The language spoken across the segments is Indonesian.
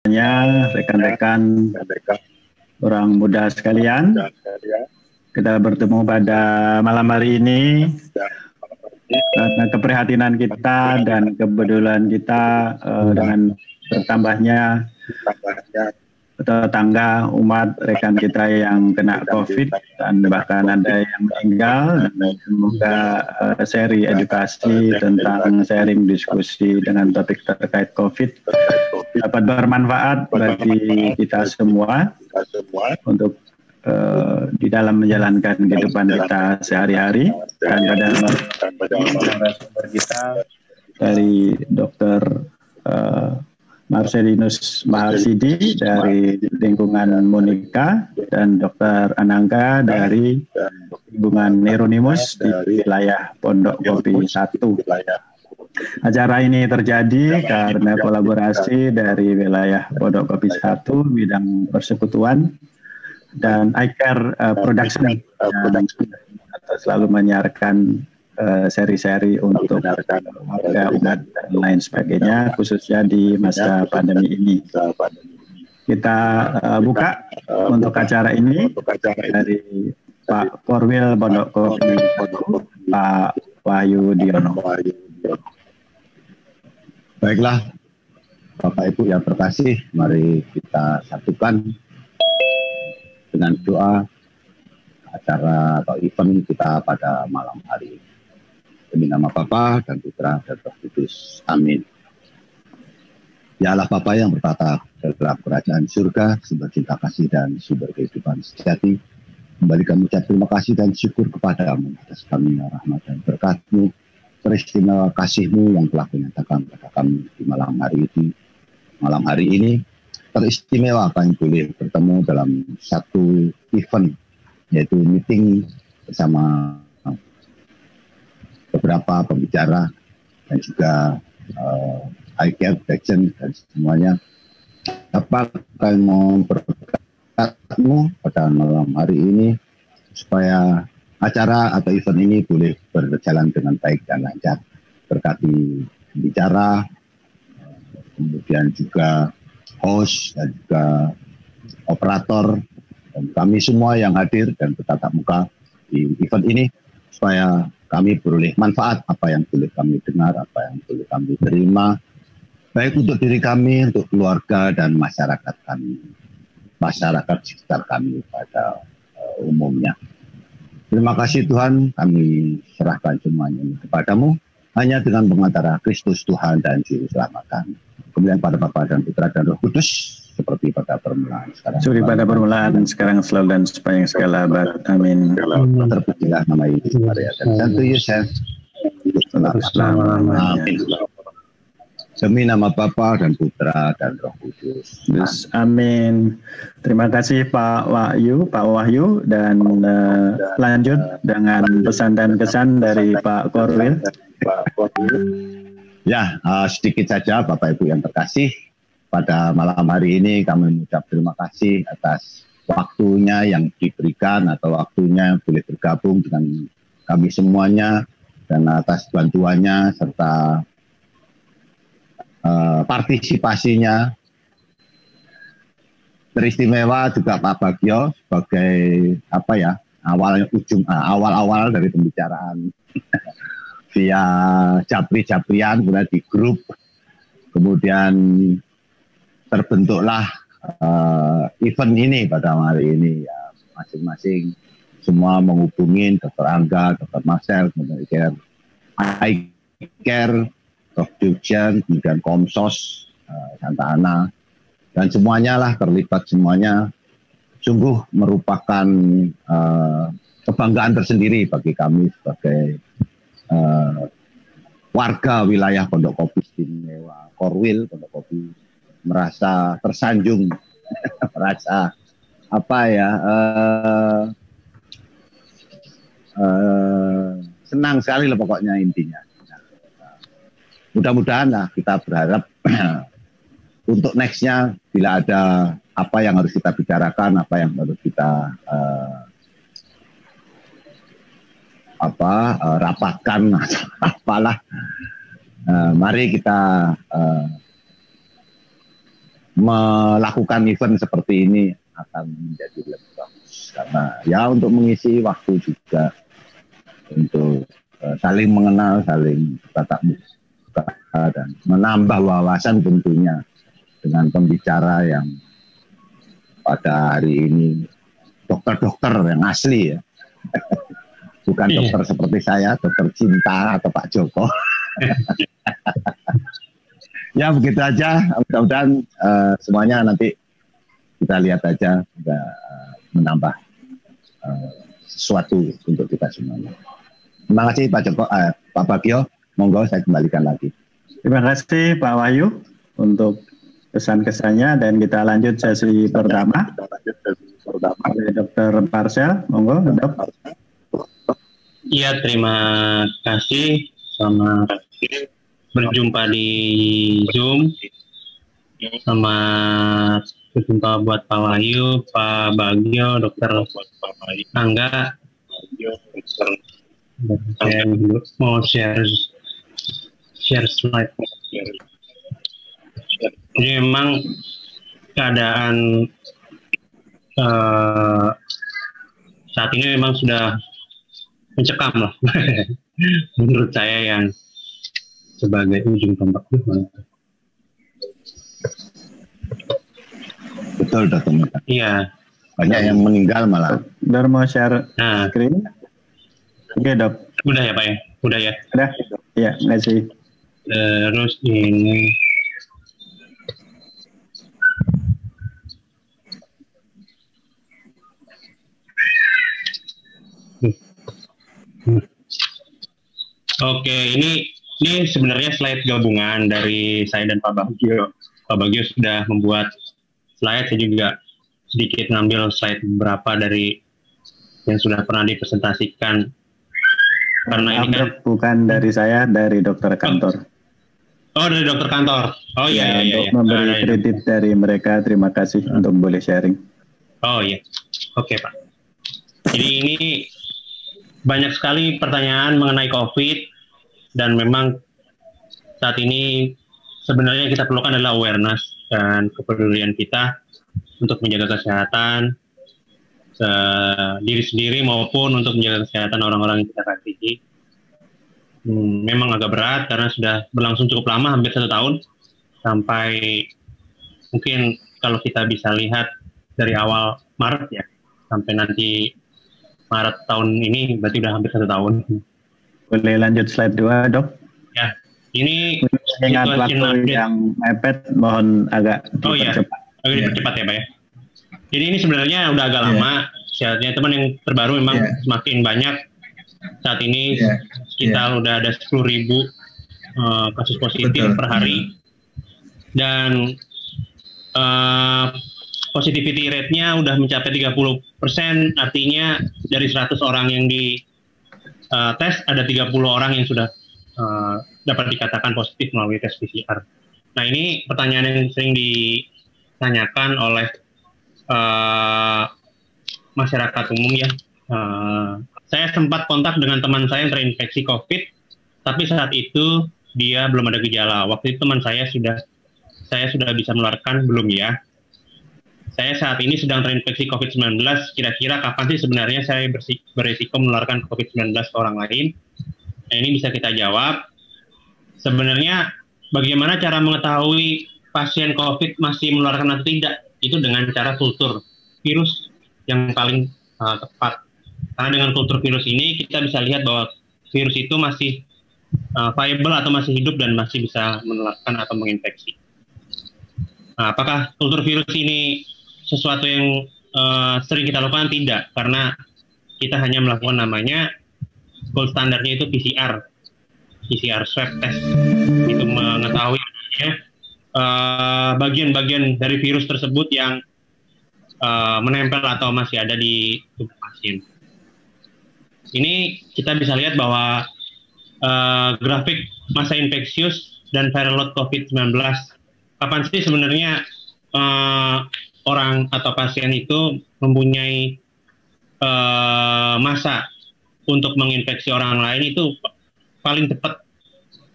semuanya, rekan-rekan orang muda sekalian. Kita bertemu pada malam hari ini karena keprihatinan kita dan kepedulian kita dengan bertambahnya tetangga umat rekan kita yang kena COVID dan bahkan ada yang meninggal, dan semoga seri edukasi tentang sharing diskusi dengan topik terkait COVID dapat bermanfaat bagi kita semua untuk di dalam menjalankan kehidupan kita sehari-hari. Dan pada narasumber kita dari Dr. Marcelinus Maharsidi dari lingkungan Monika dan Dr. Anangga dari lingkungan Hieronymus di wilayah Pondok Kopi 1. Acara ini terjadi karena kolaborasi dari wilayah Pondok Kopi 1 bidang persekutuan dan iCare Production yang selalu menyiarkan seri-seri untuk warga umat dan lain sebagainya, khususnya di masa pandemi ini. Kita buka untuk acara ini dari Pak Korwil Pondok Kopi, Pak Wahyu Diono. Baiklah, Bapak Ibu yang terkasih, mari kita satukan dengan doa acara atau event kita pada malam hari ini. Demi nama Bapa dan Putra dan Roh Kudus. Amin. Ya Allah Bapa yang bertata dalam kerajaan surga, sumber cinta kasih dan sumber kehidupan sejati, kembali kami ucap terima kasih dan syukur kepadamu atas kami rahmat dan berkat-Mu, peristimewa kasih-Mu yang telah menyatakan kepada kami di malam hari ini. Malam hari ini teristimewa kami boleh bertemu dalam satu event, yaitu meeting bersama beberapa pembicara dan juga iCare Production dan semuanya. Dapat kami mohon berkat-Mu pada malam hari ini supaya acara atau event ini boleh berjalan dengan baik dan lancar. Berkati pembicara, kemudian juga host dan juga operator dan kami semua yang hadir dan bertatap muka di event ini, supaya kami beroleh manfaat apa yang boleh kami dengar, apa yang boleh kami terima, baik untuk diri kami, untuk keluarga dan masyarakat kami, masyarakat sekitar kami pada umumnya. Terima kasih Tuhan, kami serahkan semuanya ini kepadamu, hanya dengan pengantara Kristus Tuhan dan Juru Selamat kami. Kemudian pada Bapa dan Putra dan Roh Kudus, seperti pada permulaan sekarang. Seperti pada permulaan sekarang selalu dan sepanjang segala abad. Amin. Terpujilah nama Yesus Maria dan Santo Yosef. Selama-lamanya. Demi nama Bapa dan Putra dan Roh Kudus. Amin. Terima kasih Pak Wahyu, dan lanjut dengan pesan dan kesan dari Pak Korwil. Ya, sedikit saja Bapak Ibu yang terkasih, pada malam hari ini kami mengucap terima kasih atas waktunya yang diberikan atau waktunya boleh bergabung dengan kami semuanya, dan atas bantuannya serta partisipasinya. Teristimewa juga Pak Bagio sebagai awal-awal dari pembicaraan via japri-japrian, kemudian di grup, kemudian terbentuklah event ini pada hari ini. Ya, masing-masing semua menghubungin Dr. Angga, Dr. Marcel, kemudian iCare, Production, kemudian Komsos, Santa Ana, dan semuanya lah terlibat semuanya. Sungguh merupakan kebanggaan tersendiri bagi kami sebagai warga wilayah Pondok Kopi Istimewa Korwil Pondok Kopi, merasa tersanjung, merasa senang sekali lah pokoknya intinya. Mudah-mudahan lah kita berharap untuk nextnya bila ada apa yang harus kita bicarakan, apa yang harus kita rapatkan atau apalah, mari kita melakukan event seperti ini akan menjadi lebih bagus, karena ya untuk mengisi waktu juga untuk saling mengenal, saling tatap muka dan menambah wawasan tentunya dengan pembicara yang pada hari ini dokter-dokter yang asli ya. Bukan dokter seperti saya, dokter cinta atau Pak Joko. Ya begitu aja, mudah-mudahan semuanya nanti kita lihat aja menambah sesuatu untuk kita semuanya. Terima kasih Pak Joko, Pak Bagio, monggo saya kembalikan lagi. Terima kasih Pak Wahyu untuk kesan-kesannya, dan kita lanjut sesi pertama. Dr. Parcel, monggo Dok. Iya, terima kasih. Selamat berjumpa di Zoom. Selamat berjumpa buat Pak Wahyu, Pak Bagio, Dokter Angga. Saya mau share slide. Jadi memang keadaan saat ini memang sudah mencekam lah. Menurut saya yang sebagai ujung tombak. Betul, Dokter. Iya. Banyak yang meninggal malah. Udah mau share screen? Oke, Dok. Udah ya, Pak ya? Udah ya? Udah. Iya, terima kasih. Terus ini. Oke, ini sebenarnya slide gabungan dari saya dan Pak Bagio. Pak Bagio sudah membuat slide, saya juga sedikit ngambil slide beberapa dari yang sudah pernah dipresentasikan. Karena ini kan bukan dari saya, dari dokter kantor. Oh, dari dokter kantor. Oh iya, untuk memberi kredit dari mereka, terima kasih untuk boleh sharing. Oh iya, oke Pak. Jadi ini banyak sekali pertanyaan mengenai COVID, dan memang saat ini sebenarnya kita perlukan adalah awareness dan kepedulian kita untuk menjaga kesehatan diri sendiri maupun untuk menjaga kesehatan orang-orang yang kita kasihi. Memang agak berat karena sudah berlangsung cukup lama, hampir 1 tahun, sampai mungkin kalau kita bisa lihat dari awal Maret ya, sampai nanti Maret tahun ini berarti udah hampir 1 tahun. Boleh lanjut slide 2, Dok? Ya, ini ingat waktu yang mepet, mohon agak dipercepat. Agak dipercepat ya, Pak ya. Jadi ini sebenarnya udah agak lama, syaratnya teman yang terbaru memang semakin banyak. Saat ini kita udah ada 10.000 kasus positif per hari, dan positivity rate-nya udah mencapai 30%, artinya dari 100 orang yang di tes ada 30 orang yang sudah dapat dikatakan positif melalui tes PCR. Nah, ini pertanyaan yang sering ditanyakan oleh masyarakat umum ya. Saya sempat kontak dengan teman saya yang terinfeksi COVID, tapi saat itu dia belum ada gejala. Waktu itu teman saya sudah bisa menularkan, belum ya? Saya saat ini sedang terinfeksi COVID-19, kira-kira kapan sih sebenarnya saya berisiko menularkan COVID-19 ke orang lain? Nah, ini bisa kita jawab. Sebenarnya bagaimana cara mengetahui pasien COVID masih menularkan atau tidak? Itu dengan cara kultur virus yang paling tepat. Karena dengan kultur virus ini kita bisa lihat bahwa virus itu masih viable atau masih hidup dan masih bisa menularkan atau menginfeksi. Nah, apakah kultur virus ini sesuatu yang sering kita lakukan? Tidak, karena kita hanya melakukan namanya gold standarnya itu PCR swab test, itu mengetahui bagian-bagian dari virus tersebut yang menempel atau masih ada di tubuh pasien. Ini kita bisa lihat bahwa grafik masa infeksius dan viral load COVID-19. Kapan sih sebenarnya orang atau pasien itu mempunyai masa untuk menginfeksi orang lain? Itu paling cepat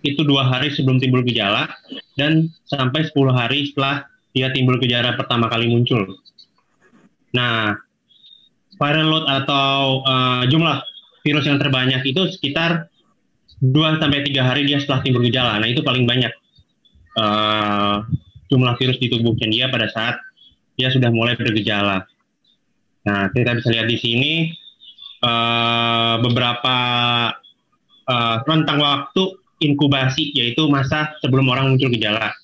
itu 2 hari sebelum timbul gejala dan sampai 10 hari setelah dia timbul gejala pertama kali muncul. Nah, viral load atau jumlah virus yang terbanyak itu sekitar 2-3 hari dia setelah timbul gejala. Nah, itu paling banyak jumlah virus di tubuhnya dia pada saat dia sudah mulai bergejala. Nah, kita bisa lihat di sini beberapa rentang waktu inkubasi, yaitu masa sebelum orang muncul gejala.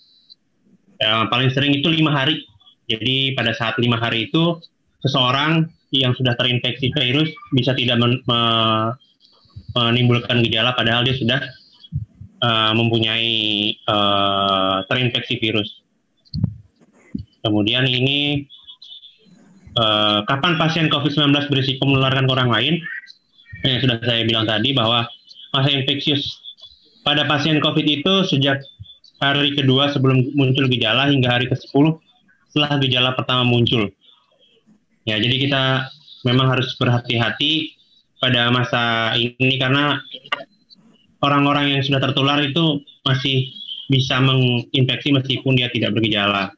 Paling sering itu 5 hari. Jadi pada saat 5 hari itu, seseorang yang sudah terinfeksi virus bisa tidak menimbulkan gejala, padahal dia sudah mempunyai terinfeksi virus. Kemudian ini kapan pasien COVID-19 berisiko menularkan ke orang lain? Yang sudah saya bilang tadi bahwa masa infeksius pada pasien COVID itu sejak hari kedua sebelum muncul gejala hingga hari ke-10 setelah gejala pertama muncul. Ya, jadi kita memang harus berhati-hati pada masa ini karena orang-orang yang sudah tertular itu masih bisa menginfeksi meskipun dia tidak bergejala.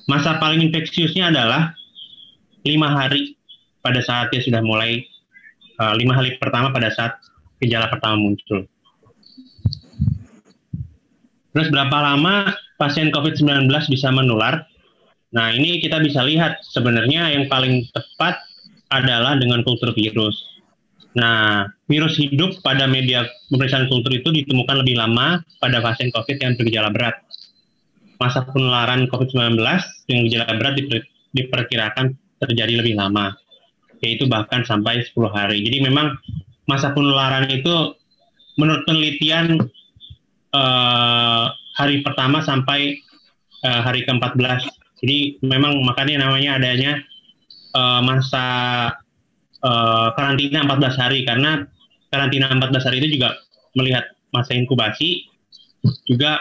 Masa paling infeksiusnya adalah 5 hari pada saat dia sudah mulai 5 hari pertama pada saat gejala pertama muncul. Terus berapa lama pasien COVID-19 bisa menular? Nah, ini kita bisa lihat sebenarnya yang paling tepat adalah dengan kultur virus. Nah, virus hidup pada media pemeriksaan kultur itu ditemukan lebih lama pada pasien COVID yang bergejala berat. Masa penularan COVID-19 yang gejala berat diperkirakan terjadi lebih lama, yaitu bahkan sampai 10 hari. Jadi memang masa penularan itu menurut penelitian hari pertama sampai hari ke-14. Jadi memang makanya namanya adanya masa karantina 14 hari, karena karantina 14 hari itu juga melihat masa inkubasi, juga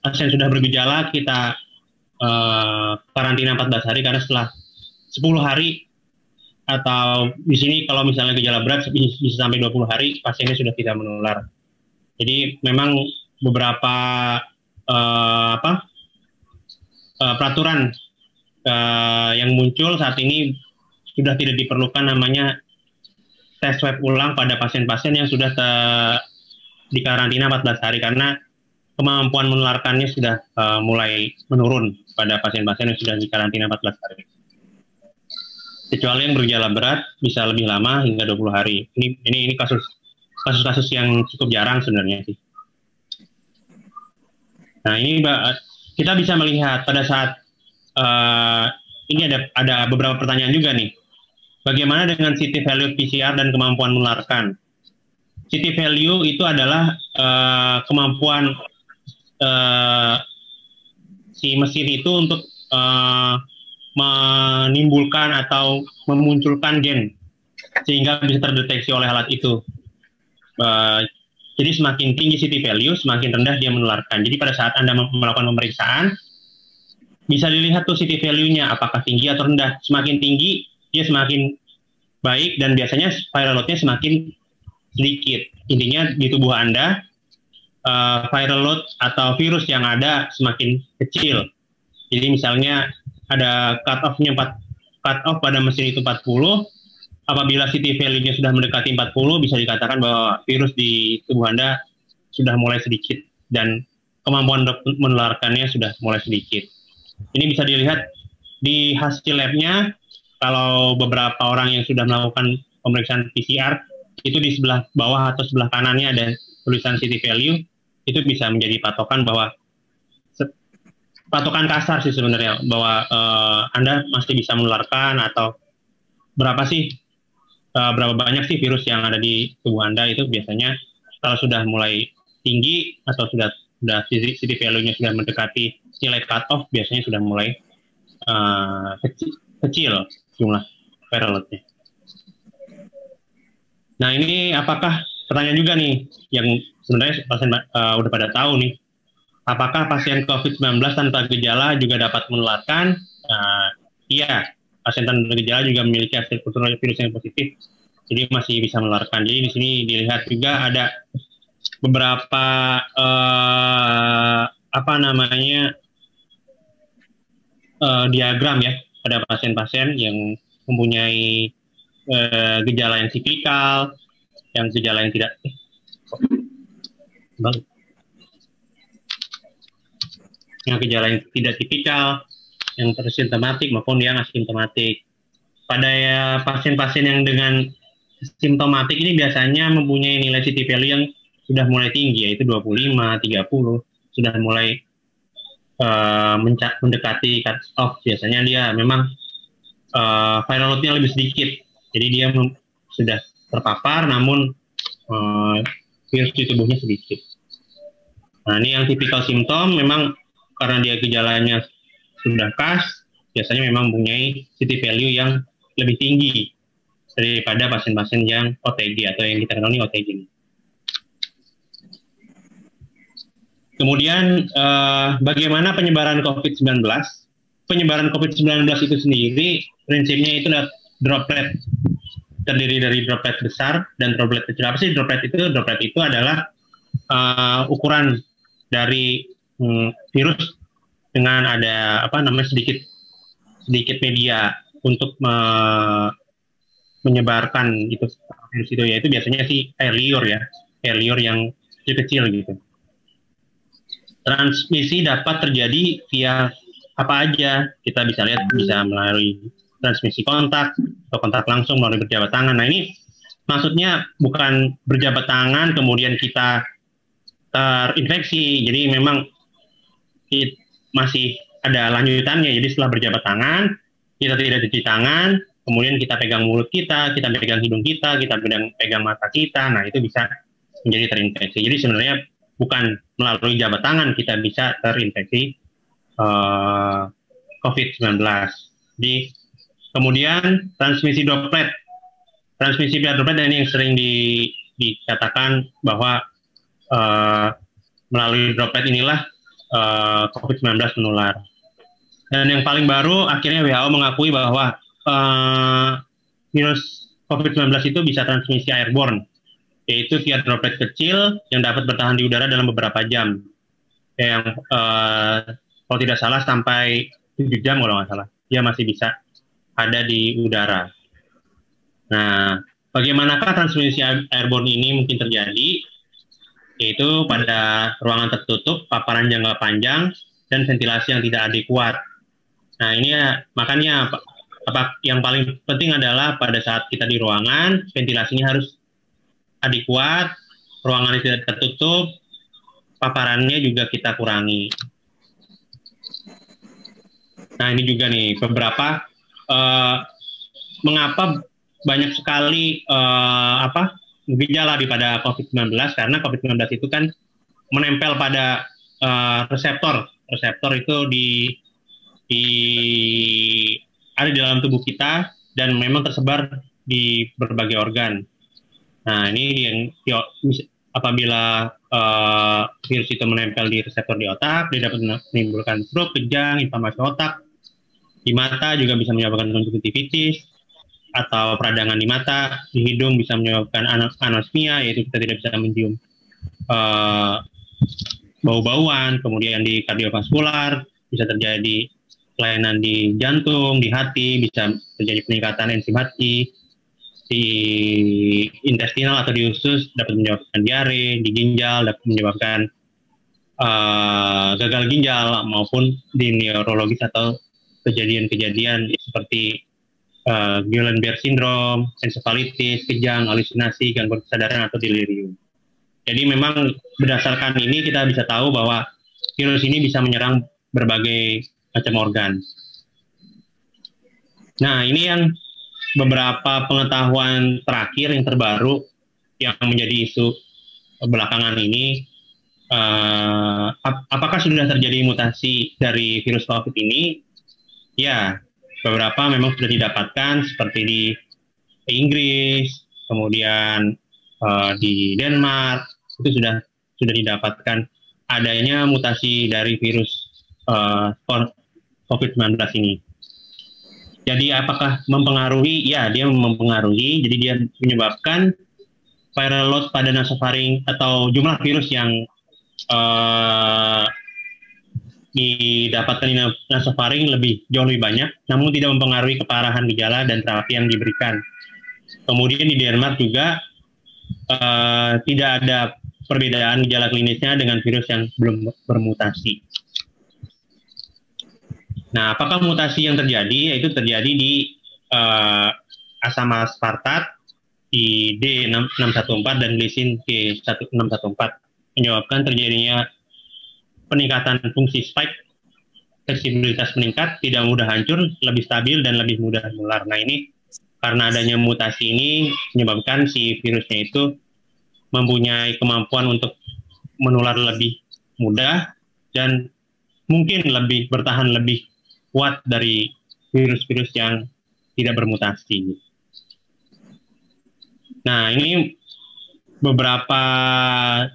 pasien sudah bergejala kita karantina 14 hari, karena setelah 10 hari atau di sini kalau misalnya gejala berat bisa sampai 20 hari pasiennya sudah tidak menular. Jadi memang beberapa peraturan yang muncul saat ini sudah tidak diperlukan namanya tes swab ulang pada pasien-pasien yang sudah dikarantina 14 hari, karena kemampuan menularkannya sudah mulai menurun pada pasien-pasien yang sudah dikarantina 14 hari. Kecuali yang bergejala berat bisa lebih lama hingga 20 hari. Ini kasus-kasus yang cukup jarang sebenarnya sih. Nah, ini kita bisa melihat pada saat ini ada beberapa pertanyaan juga nih. Bagaimana dengan city value PCR dan kemampuan menularkan? City value itu adalah kemampuan si mesin itu untuk menimbulkan atau memunculkan gen sehingga bisa terdeteksi oleh alat itu. Jadi semakin tinggi city value, semakin rendah dia menularkan. Jadi pada saat Anda melakukan pemeriksaan, bisa dilihat tuh city value-nya apakah tinggi atau rendah. Semakin tinggi, dia semakin baik, dan biasanya viral load-nya semakin sedikit. Intinya di tubuh Anda, viral load atau virus yang ada semakin kecil. Jadi misalnya ada cut off pada mesin itu 40, apabila city value-nya sudah mendekati 40, bisa dikatakan bahwa virus di tubuh Anda sudah mulai sedikit dan kemampuan menularkannya sudah mulai sedikit. Ini bisa dilihat di hasil lab-nya. Kalau beberapa orang yang sudah melakukan pemeriksaan PCR, itu di sebelah bawah atau sebelah kanannya ada tulisan city value, itu bisa menjadi patokan bahwa patokan kasar sih sebenarnya bahwa Anda masih bisa menularkan, atau berapa banyak sih virus yang ada di tubuh Anda. Itu biasanya kalau sudah mulai tinggi atau sudah city value-nya sudah mendekati nilai cut off, biasanya sudah mulai kecil jumlah viral load-nya. Nah, ini apakah pertanyaan juga nih yang sebenarnya pasien udah pada tahu nih. Apakah pasien COVID-19 tanpa gejala juga dapat menularkan? Iya, pasien tanpa gejala juga memiliki hasil kultur virus yang positif, jadi masih bisa menularkan. Jadi di sini dilihat juga ada beberapa diagram ya pada pasien-pasien yang mempunyai gejala yang tipikal, yang gejala yang tidak tipikal, yang tersimptomatik maupun yang asimptomatik. Pada pasien-pasien yang dengan simptomatik ini biasanya mempunyai nilai CT value yang sudah mulai tinggi, yaitu 25, 30, sudah mulai mendekati cut off. Biasanya dia memang viral load-nya lebih sedikit, jadi dia sudah terpapar namun virus di tubuhnya sedikit. Nah, ini yang tipikal simptom, memang karena dia gejalanya sudah khas, biasanya memang mempunyai CT value yang lebih tinggi daripada pasien-pasien yang OTG atau yang kita kenal ini OTG. Kemudian bagaimana penyebaran COVID-19? Penyebaran COVID-19 itu sendiri prinsipnya itu adalah droplet, terdiri dari droplet besar dan droplet kecil. Apa sih droplet itu? Droplet itu adalah ukuran dari virus dengan ada sedikit media untuk menyebarkan itu virus itu, yaitu biasanya sih air liur yang kecil gitu. Transmisi dapat terjadi via apa aja, kita bisa lihat, bisa melalui transmisi kontak atau kontak langsung melalui berjabat tangan. Nah, ini maksudnya bukan berjabat tangan kemudian kita terinfeksi, jadi memang masih ada lanjutannya. Jadi setelah berjabat tangan, kita tidak cuci tangan, kemudian kita pegang mulut kita pegang hidung kita pegang mata kita, nah itu bisa menjadi terinfeksi. Jadi sebenarnya bukan melalui jabat tangan kita bisa terinfeksi COVID-19. Jadi kemudian transmisi droplet dan ini yang sering dikatakan bahwa melalui droplet inilah COVID-19 menular. Dan yang paling baru, akhirnya WHO mengakui bahwa virus COVID-19 itu bisa transmisi airborne, yaitu via droplet kecil yang dapat bertahan di udara dalam beberapa jam. Yang kalau tidak salah sampai 7 jam kalau nggak salah, dia masih bisa ada di udara. Nah, bagaimanakah transmisi airborne ini mungkin terjadi? Yaitu pada ruangan tertutup, paparan jangka panjang, dan ventilasi yang tidak adekuat. Nah, ini ya, makanya yang paling penting adalah pada saat kita di ruangan, ventilasinya harus adekuat, ruangan tidak tertutup, paparannya juga kita kurangi. Nah, ini juga nih beberapa mengapa banyak sekali gejala pada COVID-19, karena COVID-19 itu kan menempel pada reseptor itu ada di dalam tubuh kita dan memang tersebar di berbagai organ. Nah, ini yang apabila virus itu menempel di reseptor di otak, dia dapat menimbulkan stroke, kejang, inflamasi otak. Di mata juga bisa menyebabkan konjungtivitis atau peradangan di mata. Di hidung bisa menyebabkan anosmia, yaitu kita tidak bisa mencium bau-bauan. Kemudian di kardiovaskular bisa terjadi kelainan di jantung, di hati, bisa terjadi peningkatan enzim hati. Di intestinal atau di usus dapat menyebabkan diare, di ginjal dapat menyebabkan gagal ginjal, maupun di neurologis atau kejadian-kejadian seperti Guillain-Barré syndrome, encephalitis, kejang, halusinasi, gangguan kesadaran atau delirium. Jadi memang berdasarkan ini kita bisa tahu bahwa virus ini bisa menyerang berbagai macam organ. Nah, ini yang beberapa pengetahuan terakhir yang terbaru yang menjadi isu belakangan ini. Apakah sudah terjadi mutasi dari virus COVID ini? Ya, beberapa memang sudah didapatkan, seperti di Inggris, kemudian di Denmark, itu sudah didapatkan adanya mutasi dari virus COVID-19 ini. Jadi apakah mempengaruhi? Ya, dia mempengaruhi. Jadi dia menyebabkan viral load pada nasofaring atau jumlah virus yang didapatkan nasofaring jauh lebih banyak, namun tidak mempengaruhi keparahan gejala dan terapi yang diberikan. Kemudian di Denmark juga tidak ada perbedaan gejala klinisnya dengan virus yang belum bermutasi. Nah, apakah mutasi yang terjadi? Yaitu terjadi di asam aspartat di D614 dan glisin G1614, menyebabkan terjadinya peningkatan fungsi spike, fleksibilitas meningkat, tidak mudah hancur, lebih stabil, dan lebih mudah menular. Nah, ini karena adanya mutasi ini menyebabkan si virusnya itu mempunyai kemampuan untuk menular lebih mudah dan mungkin lebih bertahan lebih kuat dari virus-virus yang tidak bermutasi. Nah, ini beberapa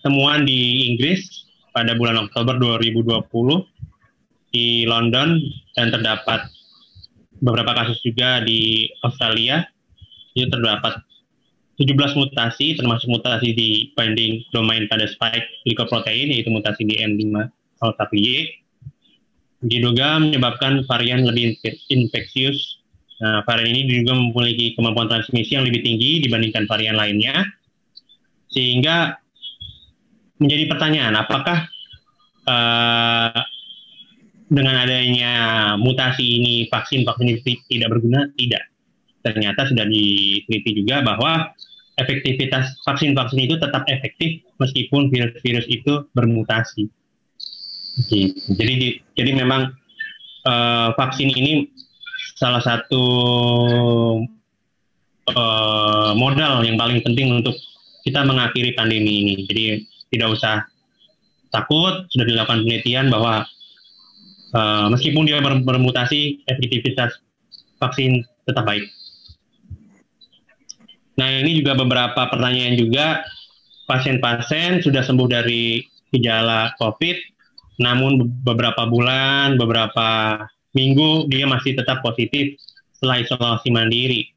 temuan di Inggris pada bulan Oktober 2020 di London, dan terdapat beberapa kasus juga di Australia. Itu terdapat 17 mutasi, termasuk mutasi di binding domain pada spike glycoprotein, yaitu mutasi di N501Y. Diduga menyebabkan varian lebih infeksius. Nah, varian ini juga memiliki kemampuan transmisi yang lebih tinggi dibandingkan varian lainnya, sehingga menjadi pertanyaan, apakah dengan adanya mutasi ini vaksin ini tidak berguna? Tidak. Ternyata sudah diteliti juga bahwa efektivitas vaksin-vaksin itu tetap efektif meskipun virus-virus itu bermutasi. Jadi memang vaksin ini salah satu modal yang paling penting untuk kita mengakhiri pandemi ini. Jadi tidak usah takut, sudah dilakukan penelitian bahwa meskipun dia bermutasi, efektivitas vaksin tetap baik. Nah, ini juga beberapa pertanyaan juga. Pasien-pasien sudah sembuh dari gejala COVID, namun beberapa bulan, beberapa minggu dia masih tetap positif setelah isolasi mandiri.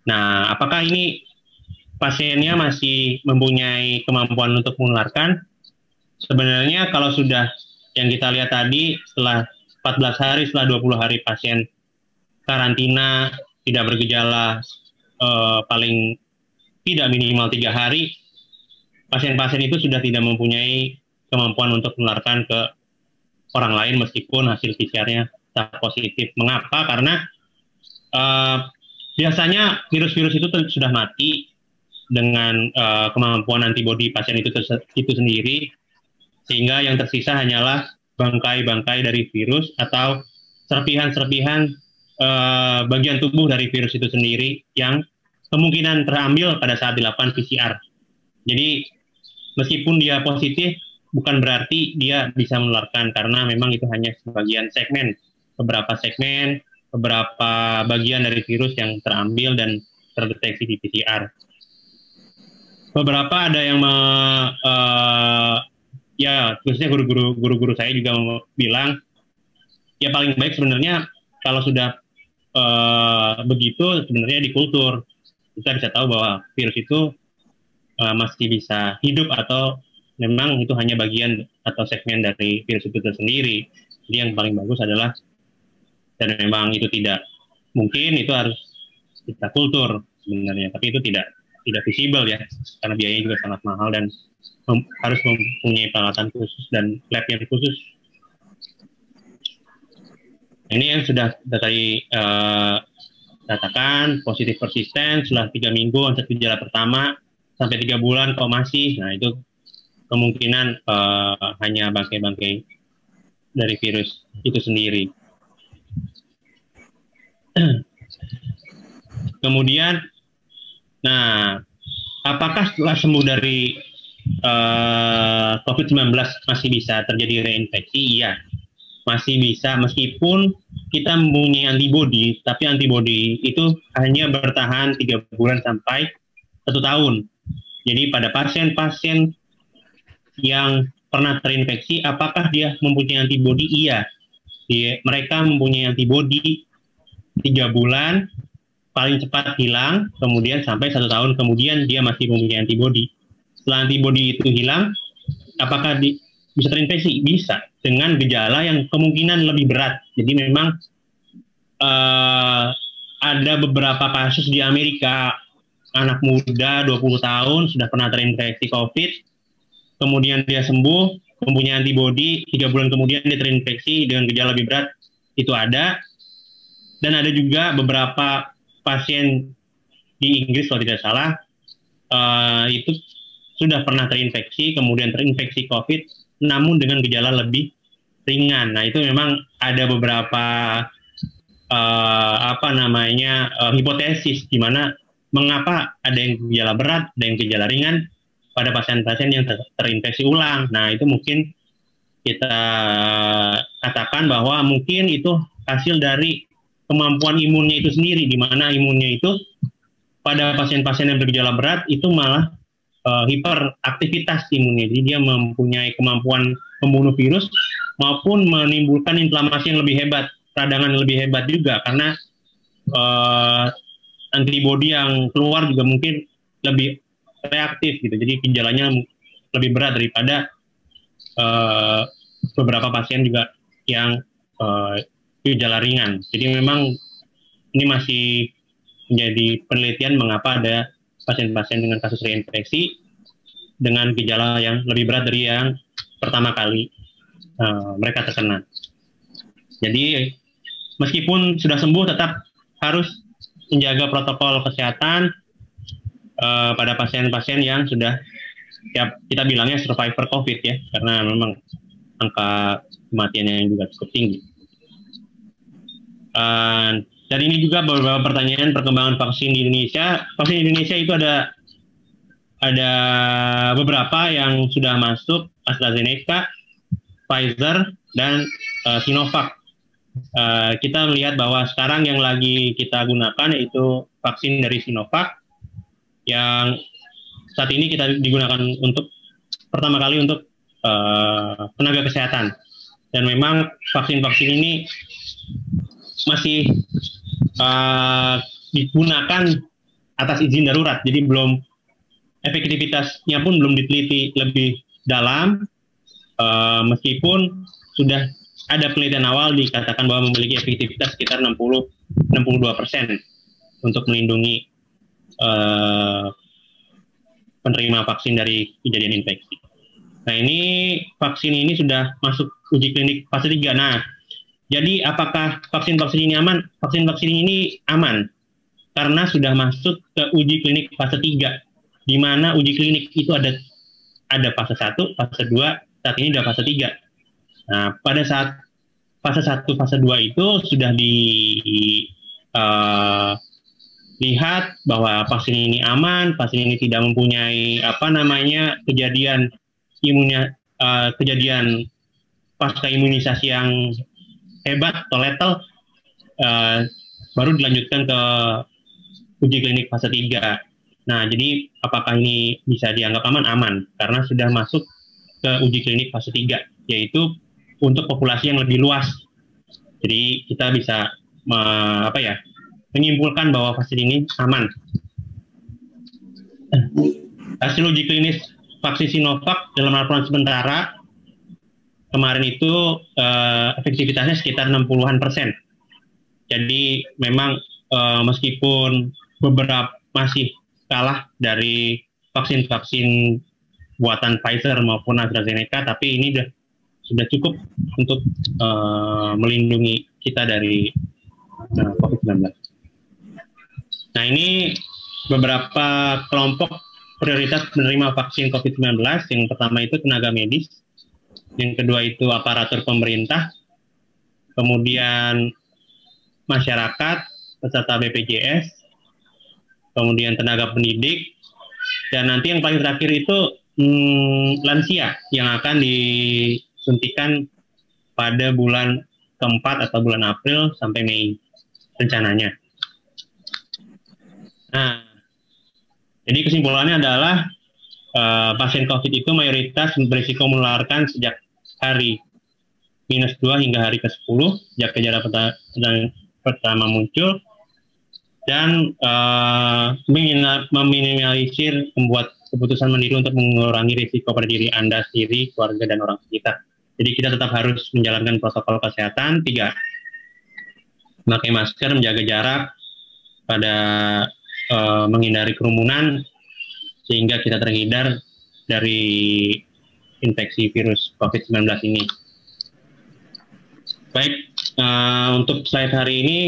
Nah, apakah ini pasiennya masih mempunyai kemampuan untuk menularkan? Sebenarnya kalau sudah yang kita lihat tadi, setelah 14 hari, setelah 20 hari pasien karantina, tidak bergejala, paling tidak minimal 3 hari, pasien-pasien itu sudah tidak mempunyai kemampuan untuk menularkan ke orang lain meskipun hasil PCR-nya tetap positif. Mengapa? Karena biasanya virus-virus itu sudah mati dengan kemampuan antibodi pasien itu sendiri, sehingga yang tersisa hanyalah bangkai-bangkai dari virus atau serpihan-serpihan bagian tubuh dari virus itu sendiri yang kemungkinan terambil pada saat dilakukan PCR. Jadi meskipun dia positif, bukan berarti dia bisa menularkan, karena memang itu hanya sebagian segmen, beberapa bagian dari virus yang terambil dan terdeteksi di PCR. Beberapa ada yang ya khususnya guru-guru saya juga bilang, ya paling baik sebenarnya kalau sudah begitu sebenarnya di kultur kita bisa tahu bahwa virus itu masih bisa hidup atau memang itu hanya bagian atau segmen dari virus itu sendiri. Jadi yang paling bagus adalah, dan memang itu tidak mungkin, itu harus kita kultur sebenarnya, tapi itu tidak visible ya, karena biayanya juga sangat mahal dan harus mempunyai peralatan khusus dan lab yang khusus. Ini yang sudah tadi katakan positif persisten setelah 3 minggu onset gejala pertama sampai 3 bulan kok masih. Nah, itu kemungkinan hanya bangkai-bangkai dari virus itu sendiri. Kemudian, nah, apakah setelah sembuh dari COVID-19 masih bisa terjadi reinfeksi? Iya, masih bisa, meskipun kita mempunyai antibodi, tapi antibodi itu hanya bertahan 3 bulan sampai 1 tahun. Jadi pada pasien-pasien yang pernah terinfeksi, apakah dia mempunyai antibodi? Iya, mereka mempunyai antibodi 3 bulan, paling cepat hilang, kemudian sampai 1 tahun kemudian dia masih mempunyai antibodi. Setelah antibodi itu hilang, apakah bisa terinfeksi? Bisa, dengan gejala yang kemungkinan lebih berat. Jadi memang ada beberapa kasus di Amerika, anak muda 20 tahun sudah pernah terinfeksi COVID, kemudian dia sembuh, mempunyai antibodi, 3 bulan kemudian dia terinfeksi dengan gejala lebih berat, itu ada. Dan ada juga beberapa pasien di Inggris kalau tidak salah, itu sudah pernah terinfeksi, kemudian terinfeksi COVID, namun dengan gejala lebih ringan. Nah, itu memang ada beberapa hipotesis di mana mengapa ada yang gejala berat, ada yang gejala ringan pada pasien-pasien yang terinfeksi ulang. Nah, itu mungkin kita katakan bahwa mungkin itu hasil dari kemampuan imunnya itu sendiri, di mana imunnya itu pada pasien-pasien yang bergejala berat itu malah hiperaktivitas imunnya. Jadi dia mempunyai kemampuan membunuh virus maupun menimbulkan inflamasi yang lebih hebat, peradangan yang lebih hebat juga, karena antibodi yang keluar juga mungkin lebih reaktif gitu. Jadi gejalanya lebih berat daripada beberapa pasien juga yang gejala ringan. Jadi memang ini masih menjadi penelitian mengapa ada pasien-pasien dengan kasus reinfeksi dengan gejala yang lebih berat dari yang pertama kali mereka terkena. Jadi meskipun sudah sembuh tetap harus menjaga protokol kesehatan pada pasien-pasien yang sudah kita bilangnya survivor COVID ya, karena memang angka kematiannya yang juga cukup tinggi. Dan ini juga beberapa pertanyaan perkembangan vaksin di Indonesia. Vaksin di Indonesia itu ada beberapa yang sudah masuk, AstraZeneca, Pfizer, dan Sinovac. Kita melihat bahwa sekarang yang lagi kita gunakan yaitu vaksin dari Sinovac, yang saat ini kita digunakan untuk pertama kali untuk tenaga kesehatan. Dan memang vaksin-vaksin ini masih digunakan atas izin darurat, jadi belum, efektivitasnya pun belum diteliti lebih dalam, meskipun sudah ada penelitian awal dikatakan bahwa memiliki efektivitas sekitar 62% untuk melindungi penerima vaksin dari kejadian infeksi. Nah, ini vaksin ini sudah masuk uji klinik fase 3. Nah, jadi apakah vaksin-vaksin ini aman? Vaksin-vaksin ini aman karena sudah masuk ke uji klinik fase 3, di mana uji klinik itu ada fase 1, fase 2, saat ini sudah fase 3. Nah, pada saat fase 1, fase 2 itu sudah dilihat bahwa vaksin ini aman, vaksin ini tidak mempunyai kejadian pasca imunisasi yang hebat atau lethal, baru dilanjutkan ke uji klinik fase 3. Nah, jadi apakah ini bisa dianggap aman? Aman, karena sudah masuk ke uji klinik fase 3, yaitu untuk populasi yang lebih luas. Jadi kita bisa menyimpulkan bahwa vaksin ini aman. Hasil uji klinis vaksin Sinovac dalam laporan sementara kemarin itu efektivitasnya sekitar 60-an%. Jadi memang meskipun beberapa masih kalah dari vaksin-vaksin buatan Pfizer maupun AstraZeneca, tapi ini sudah cukup untuk melindungi kita dari COVID-19. Nah, ini beberapa kelompok prioritas menerima vaksin COVID-19. Yang pertama itu tenaga medis, yang kedua itu aparatur pemerintah, kemudian masyarakat, peserta BPJS, kemudian tenaga pendidik, dan nanti yang paling terakhir itu lansia yang akan disuntikan pada bulan keempat atau bulan April sampai Mei rencananya. Nah, jadi kesimpulannya adalah pasien COVID itu mayoritas berisiko menularkan sejak hari -2 hingga hari ke-10 sejak gejala pertama muncul, dan meminimalisir membuat keputusan mandiri untuk mengurangi risiko pada diri Anda sendiri, keluarga, dan orang sekitar. Jadi kita tetap harus menjalankan protokol kesehatan. 3, memakai masker, menjaga jarak, pada menghindari kerumunan, sehingga kita terhindar dari infeksi virus COVID-19 ini. Baik, untuk slide hari ini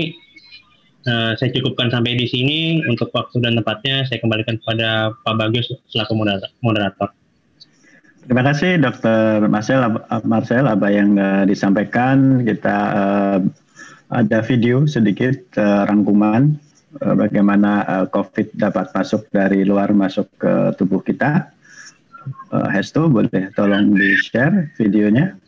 saya cukupkan sampai di sini. Untuk waktu dan tempatnya saya kembalikan kepada Pak Bagus selaku moderator. Terima kasih Dr. Marcel apa yang disampaikan. Kita ada video sedikit rangkuman bagaimana COVID dapat masuk dari luar masuk ke tubuh kita. Hestu, boleh tolong di-share videonya.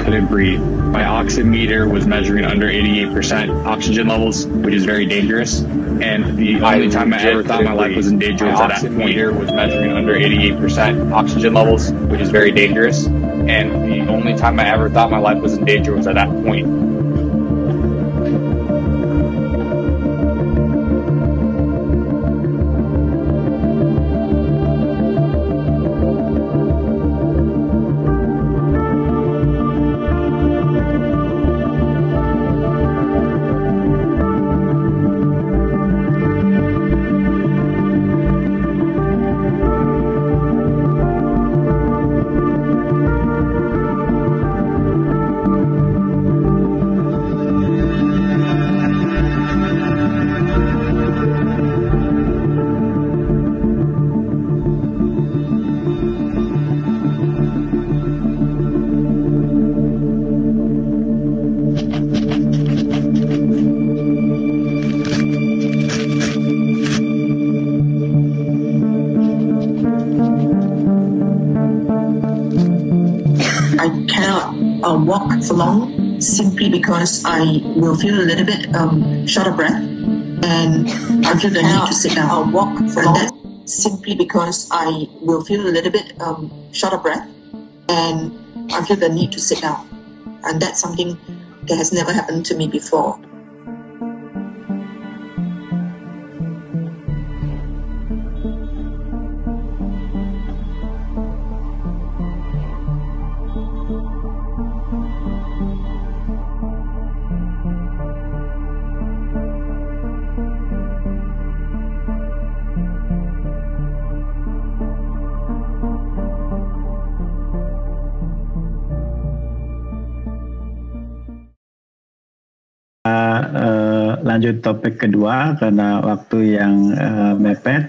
Couldn't breathe. My oximeter was measuring under 88% oxygen levels, which is very dangerous. And the only time I ever thought my life was in danger was at that point. My oximeter was measuring under 88% oxygen levels, which is very dangerous. And the only time I ever thought my life was in danger was at that point. Walk for long simply because I will feel a little bit short of breath and I feel the need to sit down. I'll walk for long simply because I will feel a little bit short of breath and I feel the need to sit down. And that's something that has never happened to me before. Lanjut topik kedua karena waktu yang mepet,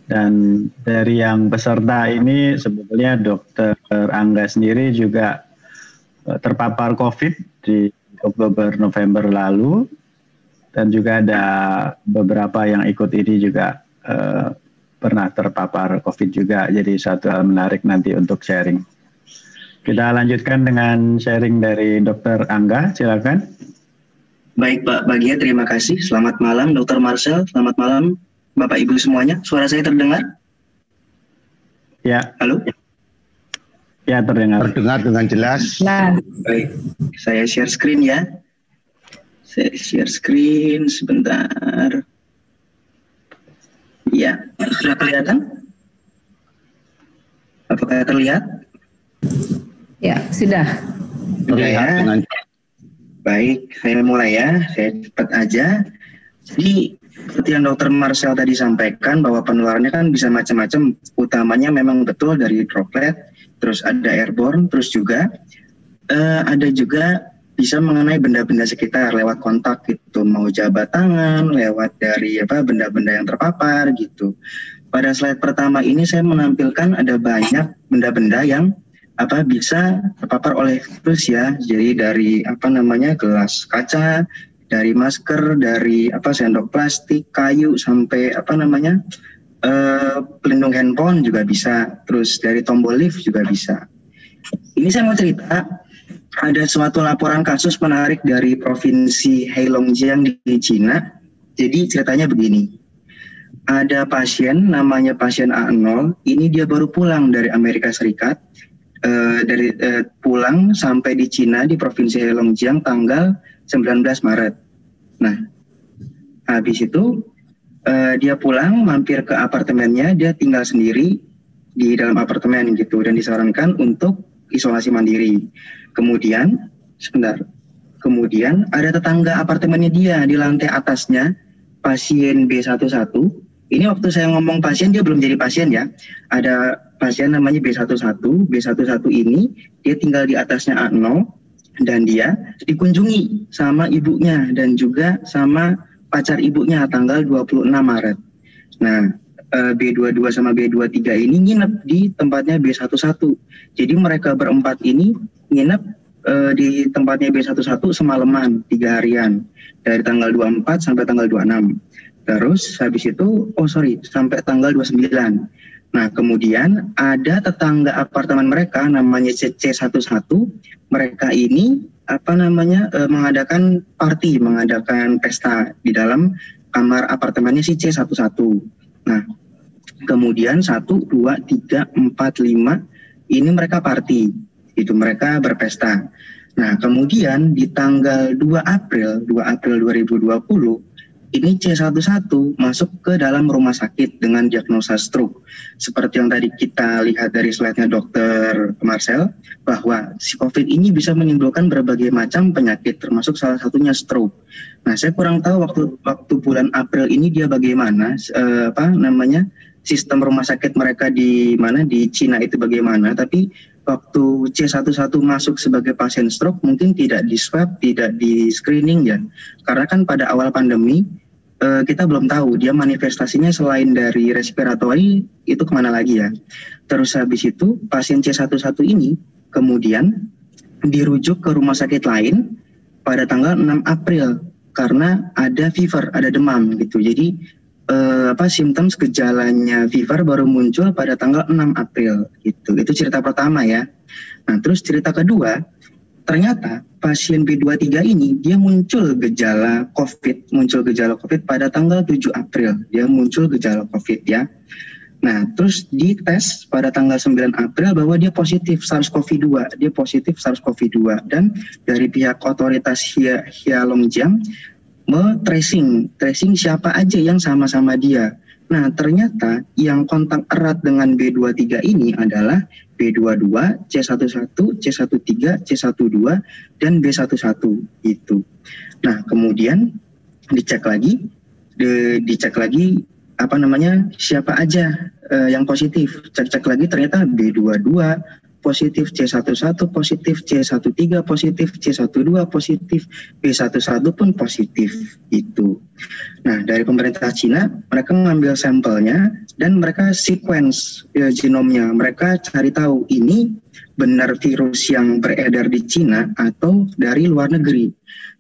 dan dari yang peserta ini sebetulnya Dr. Angga sendiri juga terpapar COVID di Oktober November lalu, dan juga ada beberapa yang ikut ini juga pernah terpapar COVID juga, jadi satu hal menarik nanti untuk sharing. Kita lanjutkan dengan sharing dari Dr. Angga, silakan. Baik Pak Bagia, terima kasih. Selamat malam Dr. Marcel, selamat malam Bapak Ibu semuanya. Suara saya terdengar? Ya. Halo? Ya, terdengar. Terdengar dengan jelas. Nah, Baik, saya share screen ya. Saya share screen sebentar. Ya, sudah kelihatan? Apakah terlihat? ya sudah. Terlihat ya. dengan Baik, saya mulai ya. Saya cepat aja. Jadi seperti yang Dr. Marcel tadi sampaikan bahwa penularannya kan bisa macam-macam. Utamanya memang betul dari droplet, terus ada airborne, terus juga ada juga bisa mengenai benda-benda sekitar lewat kontak gitu, mau jabat tangan, lewat dari benda-benda yang terpapar gitu. Pada slide pertama ini saya menampilkan ada banyak benda-benda yang bisa terpapar oleh virus ya. Jadi dari gelas kaca, dari masker, dari sendok plastik, kayu, sampai pelindung handphone juga bisa. Terus dari tombol lift juga bisa. Ini saya mau cerita, ada suatu laporan kasus menarik dari provinsi Heilongjiang di Cina. Jadi ceritanya begini. Ada pasien namanya pasien A0, ini dia baru pulang dari Amerika Serikat. Pulang sampai di Cina di provinsi Heilongjiang tanggal 19 Maret. Nah, habis itu dia pulang mampir ke apartemennya, dia tinggal sendiri di dalam apartemen gitu dan disarankan untuk isolasi mandiri. Kemudian ada tetangga apartemennya dia di lantai atasnya, pasien B11. Ini waktu saya ngomong pasien, dia belum jadi pasien ya. Ada pasien namanya B11. B11 ini dia tinggal di atasnya A0 dan dia dikunjungi sama ibunya dan juga sama pacar ibunya tanggal 26 Maret. Nah, B22 sama B23 ini nginep di tempatnya B11. Jadi mereka berempat ini nginep di tempatnya B11 semalaman, 3 harian. Dari tanggal 24 sampai tanggal 26. Terus habis itu, sampai tanggal 29. Nah, kemudian ada tetangga apartemen mereka namanya C11. Mereka ini mengadakan party, mengadakan pesta di dalam kamar apartemennya si C11. Nah, kemudian 1, 2, 3, 4, 5 ini mereka party. Itu mereka berpesta. Nah, kemudian di tanggal 2 April 2020 ini C11 masuk ke dalam rumah sakit dengan diagnosa stroke. Seperti yang tadi kita lihat dari slide-nya Dr. Marcel, bahwa si COVID ini bisa menimbulkan berbagai macam penyakit, termasuk salah satunya stroke. Nah, saya kurang tahu waktu bulan April ini dia bagaimana, sistem rumah sakit mereka di Cina itu bagaimana, tapi waktu C11 masuk sebagai pasien stroke mungkin tidak di swab, tidak di screening ya. Karena kan pada awal pandemi kita belum tahu dia manifestasinya selain dari respiratory itu kemana lagi ya. Terus habis itu pasien C11 ini kemudian dirujuk ke rumah sakit lain pada tanggal 6 April karena ada fever, ada demam gitu. Jadi simptom gejalanya fever baru muncul pada tanggal 6 April gitu. Itu cerita pertama ya. Nah, terus cerita kedua, ternyata pasien B23 ini dia muncul gejala COVID pada tanggal 7 April. Dia muncul gejala COVID ya. Nah, terus dites pada tanggal 9 April bahwa dia positif SARS-CoV-2. Dan dari pihak otoritas Heilongjiang tracing siapa aja yang sama-sama dia. Nah, ternyata yang kontak erat dengan B23 ini adalah B22, C11, C13, C12, dan B11 itu. Nah, kemudian dicek lagi siapa aja yang positif. Cek lagi ternyata B22 positif, C11 positif, C13 positif, C12 positif, B11 pun positif itu. Nah, dari pemerintah Cina, mereka mengambil sampelnya dan mereka sequence genomnya. Mereka cari tahu ini benar virus yang beredar di Cina atau dari luar negeri.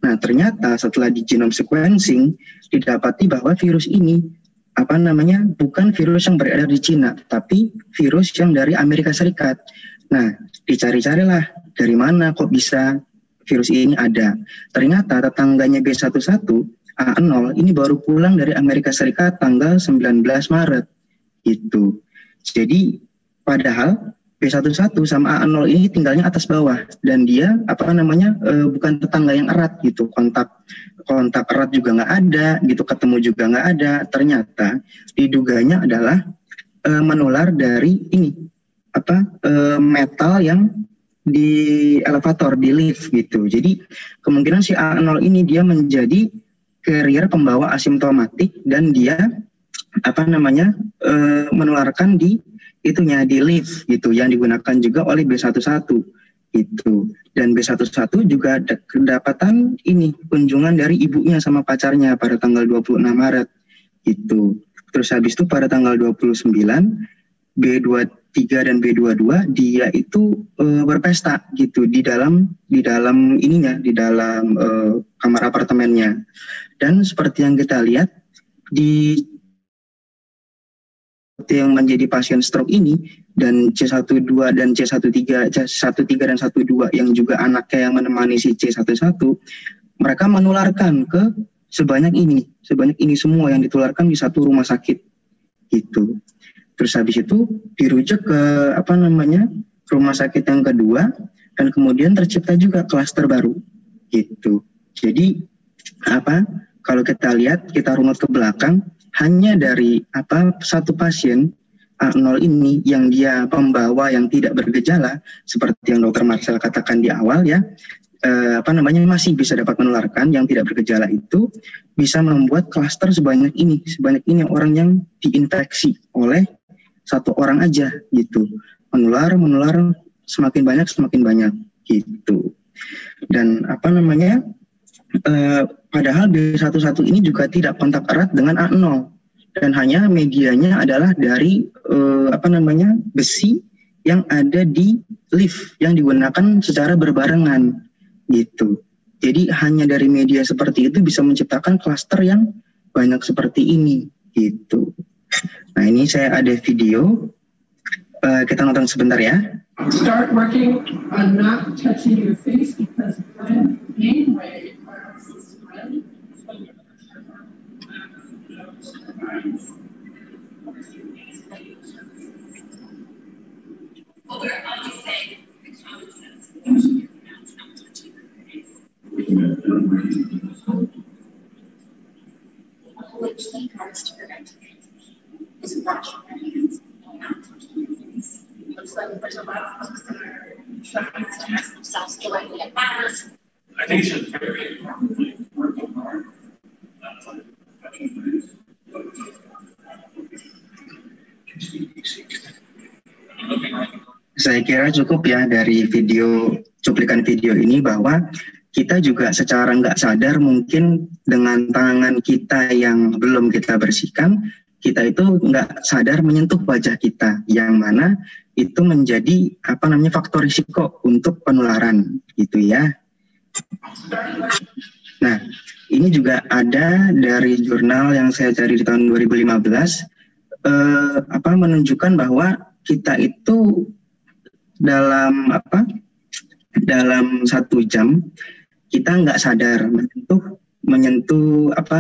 Nah, ternyata setelah di genome sequencing didapati bahwa virus ini bukan virus yang beredar di Cina, tapi virus yang dari Amerika Serikat. Nah, dicari-carilah dari mana kok bisa virus ini ada. Ternyata tetangganya B11, A0 ini baru pulang dari Amerika Serikat tanggal 19 Maret. Gitu. Jadi, padahal B11 sama A0 ini tinggalnya atas bawah, dan dia bukan tetangga yang erat gitu, kontak erat juga nggak ada gitu, ketemu juga nggak ada. Ternyata diduganya adalah menular dari ini metal yang di elevator, di lift gitu. Jadi kemungkinan si A0 ini dia menjadi carrier pembawa asimptomatik, dan dia menularkan di lift gitu, yang digunakan juga oleh B11 gitu. Dan B11 juga kedapatan kunjungan dari ibunya sama pacarnya pada tanggal 26 Maret gitu. Terus habis itu pada tanggal 29 B23 dan B22 dia itu berpesta gitu di dalam kamar apartemennya. Dan seperti yang kita lihat di yang menjadi pasien stroke ini, dan C12 dan C13 dan 12 yang juga anaknya yang menemani si C11, mereka menularkan ke sebanyak ini semua yang ditularkan di satu rumah sakit gitu. Terus habis itu dirujuk ke rumah sakit yang kedua, dan kemudian tercipta juga klaster baru gitu. Jadi kalau kita lihat, kita runut ke belakang, hanya dari satu pasien A0 ini yang dia pembawa yang tidak bergejala, seperti yang Dr. Marcel katakan di awal ya, masih bisa dapat menularkan, yang tidak bergejala itu bisa membuat klaster sebanyak ini orang yang diinfeksi oleh satu orang aja gitu, menular semakin banyak gitu. Dan padahal B11 ini juga tidak kontak erat dengan A0, dan hanya medianya adalah dari besi yang ada di lift yang digunakan secara berbarengan gitu. Jadi hanya dari media seperti itu bisa menciptakan klaster yang banyak seperti ini gitu. Nah, ini saya ada video, kita nonton sebentar ya. Start working on not touching your face because when gain weight, which they promise to prevent is wash your hands and not touch your face. Looks like there's a lot of folks that are trying to ask themselves, do I need a mask? I think it's just very working hard. Saya kira cukup ya dari cuplikan video ini, bahwa kita juga secara nggak sadar mungkin dengan tangan kita yang belum kita bersihkan, kita itu nggak sadar menyentuh wajah kita, yang mana itu menjadi faktor risiko untuk penularan gitu ya. Nah, ini juga ada dari jurnal yang saya cari di tahun 2015, menunjukkan bahwa kita itu dalam 1 jam kita nggak sadar menyentuh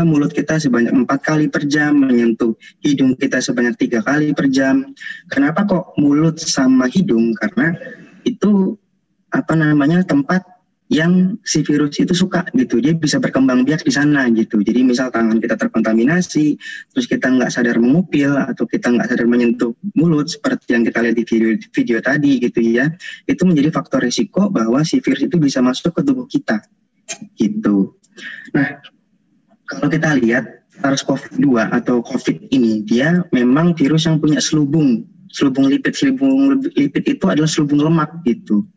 mulut kita sebanyak 4 kali per jam, menyentuh hidung kita sebanyak 3 kali per jam. Kenapa kok mulut sama hidung? Karena itu tempat yang si virus itu suka gitu, dia bisa berkembang biak di sana gitu. Jadi misal tangan kita terkontaminasi, terus kita nggak sadar mengupil atau kita nggak sadar menyentuh mulut seperti yang kita lihat di video tadi gitu ya, itu menjadi faktor risiko bahwa si virus itu bisa masuk ke tubuh kita gitu. Nah, kalau kita lihat SARS-CoV-2 atau COVID ini, dia memang virus yang punya selubung lipid. Selubung lipid itu adalah selubung lemak gitu.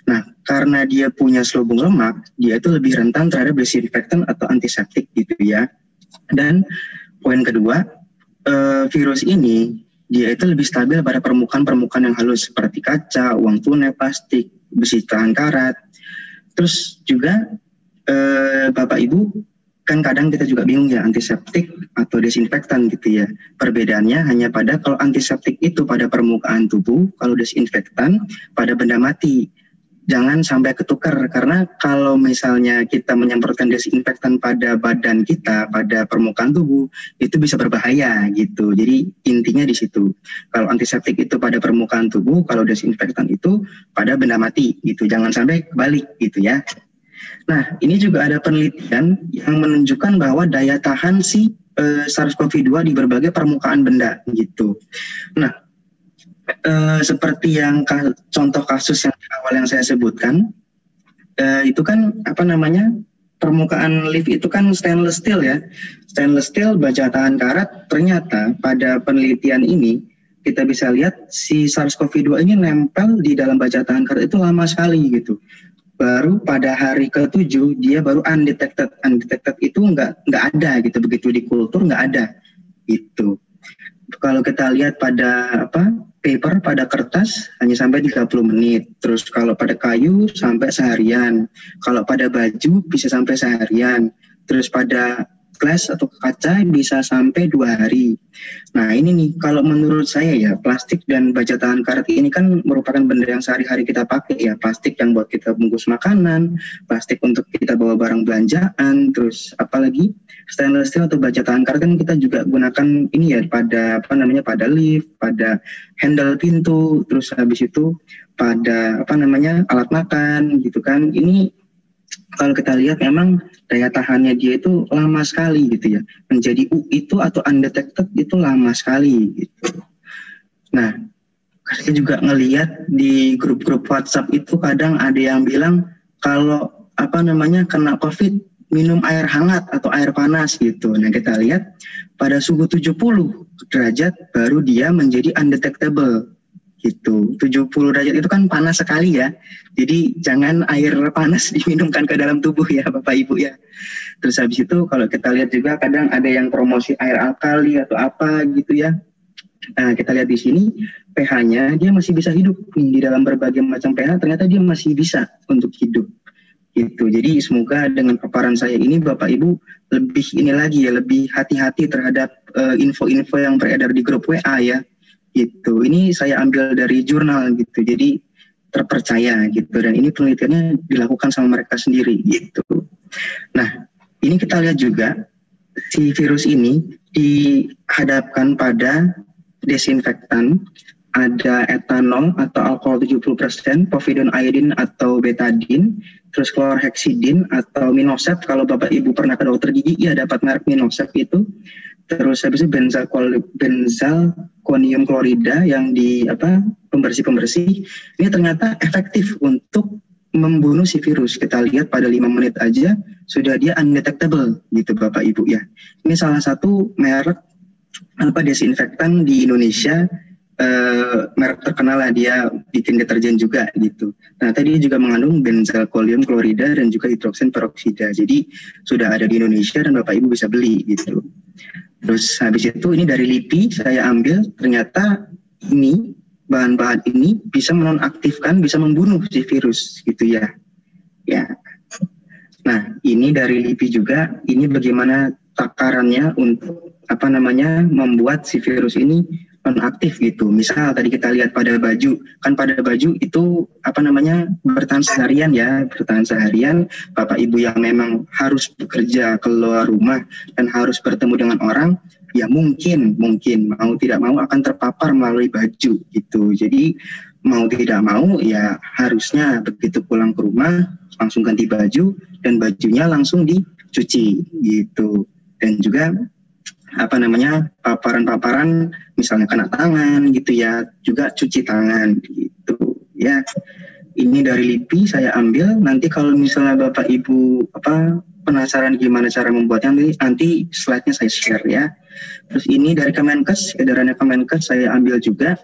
Nah, karena dia punya selubung lemak, dia itu lebih rentan terhadap desinfektan atau antiseptik gitu ya. Dan poin kedua, virus ini dia itu lebih stabil pada permukaan-permukaan yang halus seperti kaca, uang tunai, plastik, besi tahan karat. Terus juga Bapak Ibu, kan kadang kita juga bingung ya, antiseptik atau desinfektan gitu ya. Perbedaannya hanya pada kalau antiseptik itu pada permukaan tubuh, kalau desinfektan pada benda mati. jangan sampai ketukar, karena kalau misalnya kita menyemprotkan desinfektan pada badan kita, pada permukaan tubuh, itu bisa berbahaya gitu. Jadi intinya di situ. Kalau antiseptik itu pada permukaan tubuh, kalau desinfektan itu pada benda mati gitu. Jangan sampai kebalik gitu ya. Nah, ini juga ada penelitian yang menunjukkan bahwa daya tahan si SARS-CoV-2 di berbagai permukaan benda gitu. Nah, seperti yang contoh kasus yang di awal yang saya sebutkan, itu kan permukaan lift itu kan stainless steel ya, stainless steel baja tahan karat. Ternyata pada penelitian ini kita bisa lihat si SARS-CoV-2 ini nempel di dalam baja tahan karat itu lama sekali gitu. Baru pada hari ke-7 dia baru undetected itu nggak ada gitu, begitu di kultur nggak ada gitu. Kalau kita lihat pada paper, pada kertas hanya sampai 30 menit. Terus kalau pada kayu sampai seharian. Kalau pada baju bisa sampai seharian. Terus pada glass atau kaca bisa sampai 2 hari. Nah ini nih, kalau menurut saya ya, plastik dan baja tahan karat ini kan merupakan benda yang sehari-hari kita pakai ya. Plastik yang buat kita bungkus makanan, plastik untuk kita bawa barang belanjaan, terus apalagi stainless steel atau baja tahan karat kan kita juga gunakan ini ya pada pada lift, pada handle pintu, terus habis itu pada alat makan gitu kan. Ini kalau kita lihat memang daya tahannya dia itu lama sekali gitu ya. Menjadi U itu atau undetected itu lama sekali gitu. Nah, saya juga ngelihat di grup-grup WhatsApp itu kadang ada yang bilang kalau kena COVID minum air hangat atau air panas gitu. Nah, kita lihat pada suhu 70 derajat baru dia menjadi undetectable gitu. 70 derajat itu kan panas sekali ya. Jadi jangan air panas diminumkan ke dalam tubuh ya Bapak Ibu ya. Terus habis itu kalau kita lihat juga kadang ada yang promosi air alkali atau apa gitu ya. Nah, kita lihat di sini pH-nya dia masih bisa hidup nih, di dalam berbagai macam pH ternyata dia masih bisa untuk hidup. Gitu. Jadi semoga dengan paparan saya ini Bapak Ibu lebih hati-hati terhadap info-info yang beredar di grup WA ya. Gitu. Ini saya ambil dari jurnal gitu. Jadi terpercaya gitu, dan ini penelitiannya dilakukan sama mereka sendiri gitu. Nah, ini kita lihat juga si virus ini dihadapkan pada desinfektan, ada etanol atau alkohol 70%, povidone iodine atau betadine, terus chlorhexidine atau Minosep. Kalau Bapak Ibu pernah ke dokter gigi, ya dapat merek Minosep itu. Terus habis itu benzalkonium klorida yang di pembersih-pembersih. Ini ternyata efektif untuk membunuh si virus. Kita lihat pada 5 menit aja sudah dia undetectable gitu Bapak Ibu ya. Ini salah satu merek desinfektan di Indonesia. Merek terkenal lah, dia bikin deterjen juga gitu. Nah tadi juga mengandung benzalkonium klorida dan juga hidroksin peroksida. Jadi sudah ada di Indonesia dan Bapak Ibu bisa beli gitu. Terus habis itu ini dari LIPI saya ambil, ternyata ini bahan-bahan ini bisa menonaktifkan, bisa membunuh si virus gitu ya. Ya. Nah ini dari LIPI juga, ini bagaimana takarannya untuk membuat si virus ini nonaktif gitu. Misal tadi kita lihat pada baju, kan pada baju itu bertahan seharian ya, bertahan seharian. Bapak Ibu yang memang harus bekerja keluar rumah dan harus bertemu dengan orang, ya mungkin mau tidak mau akan terpapar melalui baju gitu. Jadi mau tidak mau ya harusnya begitu pulang ke rumah langsung ganti baju dan bajunya langsung dicuci gitu. Dan juga paparan-paparan misalnya kena tangan gitu ya, juga cuci tangan gitu ya. Ini dari LIPI saya ambil. Nanti kalau misalnya Bapak Ibu penasaran gimana cara membuatnya, nanti slide-nya saya share ya. Terus ini dari Kemenkes, edarannya Kemenkes saya ambil juga.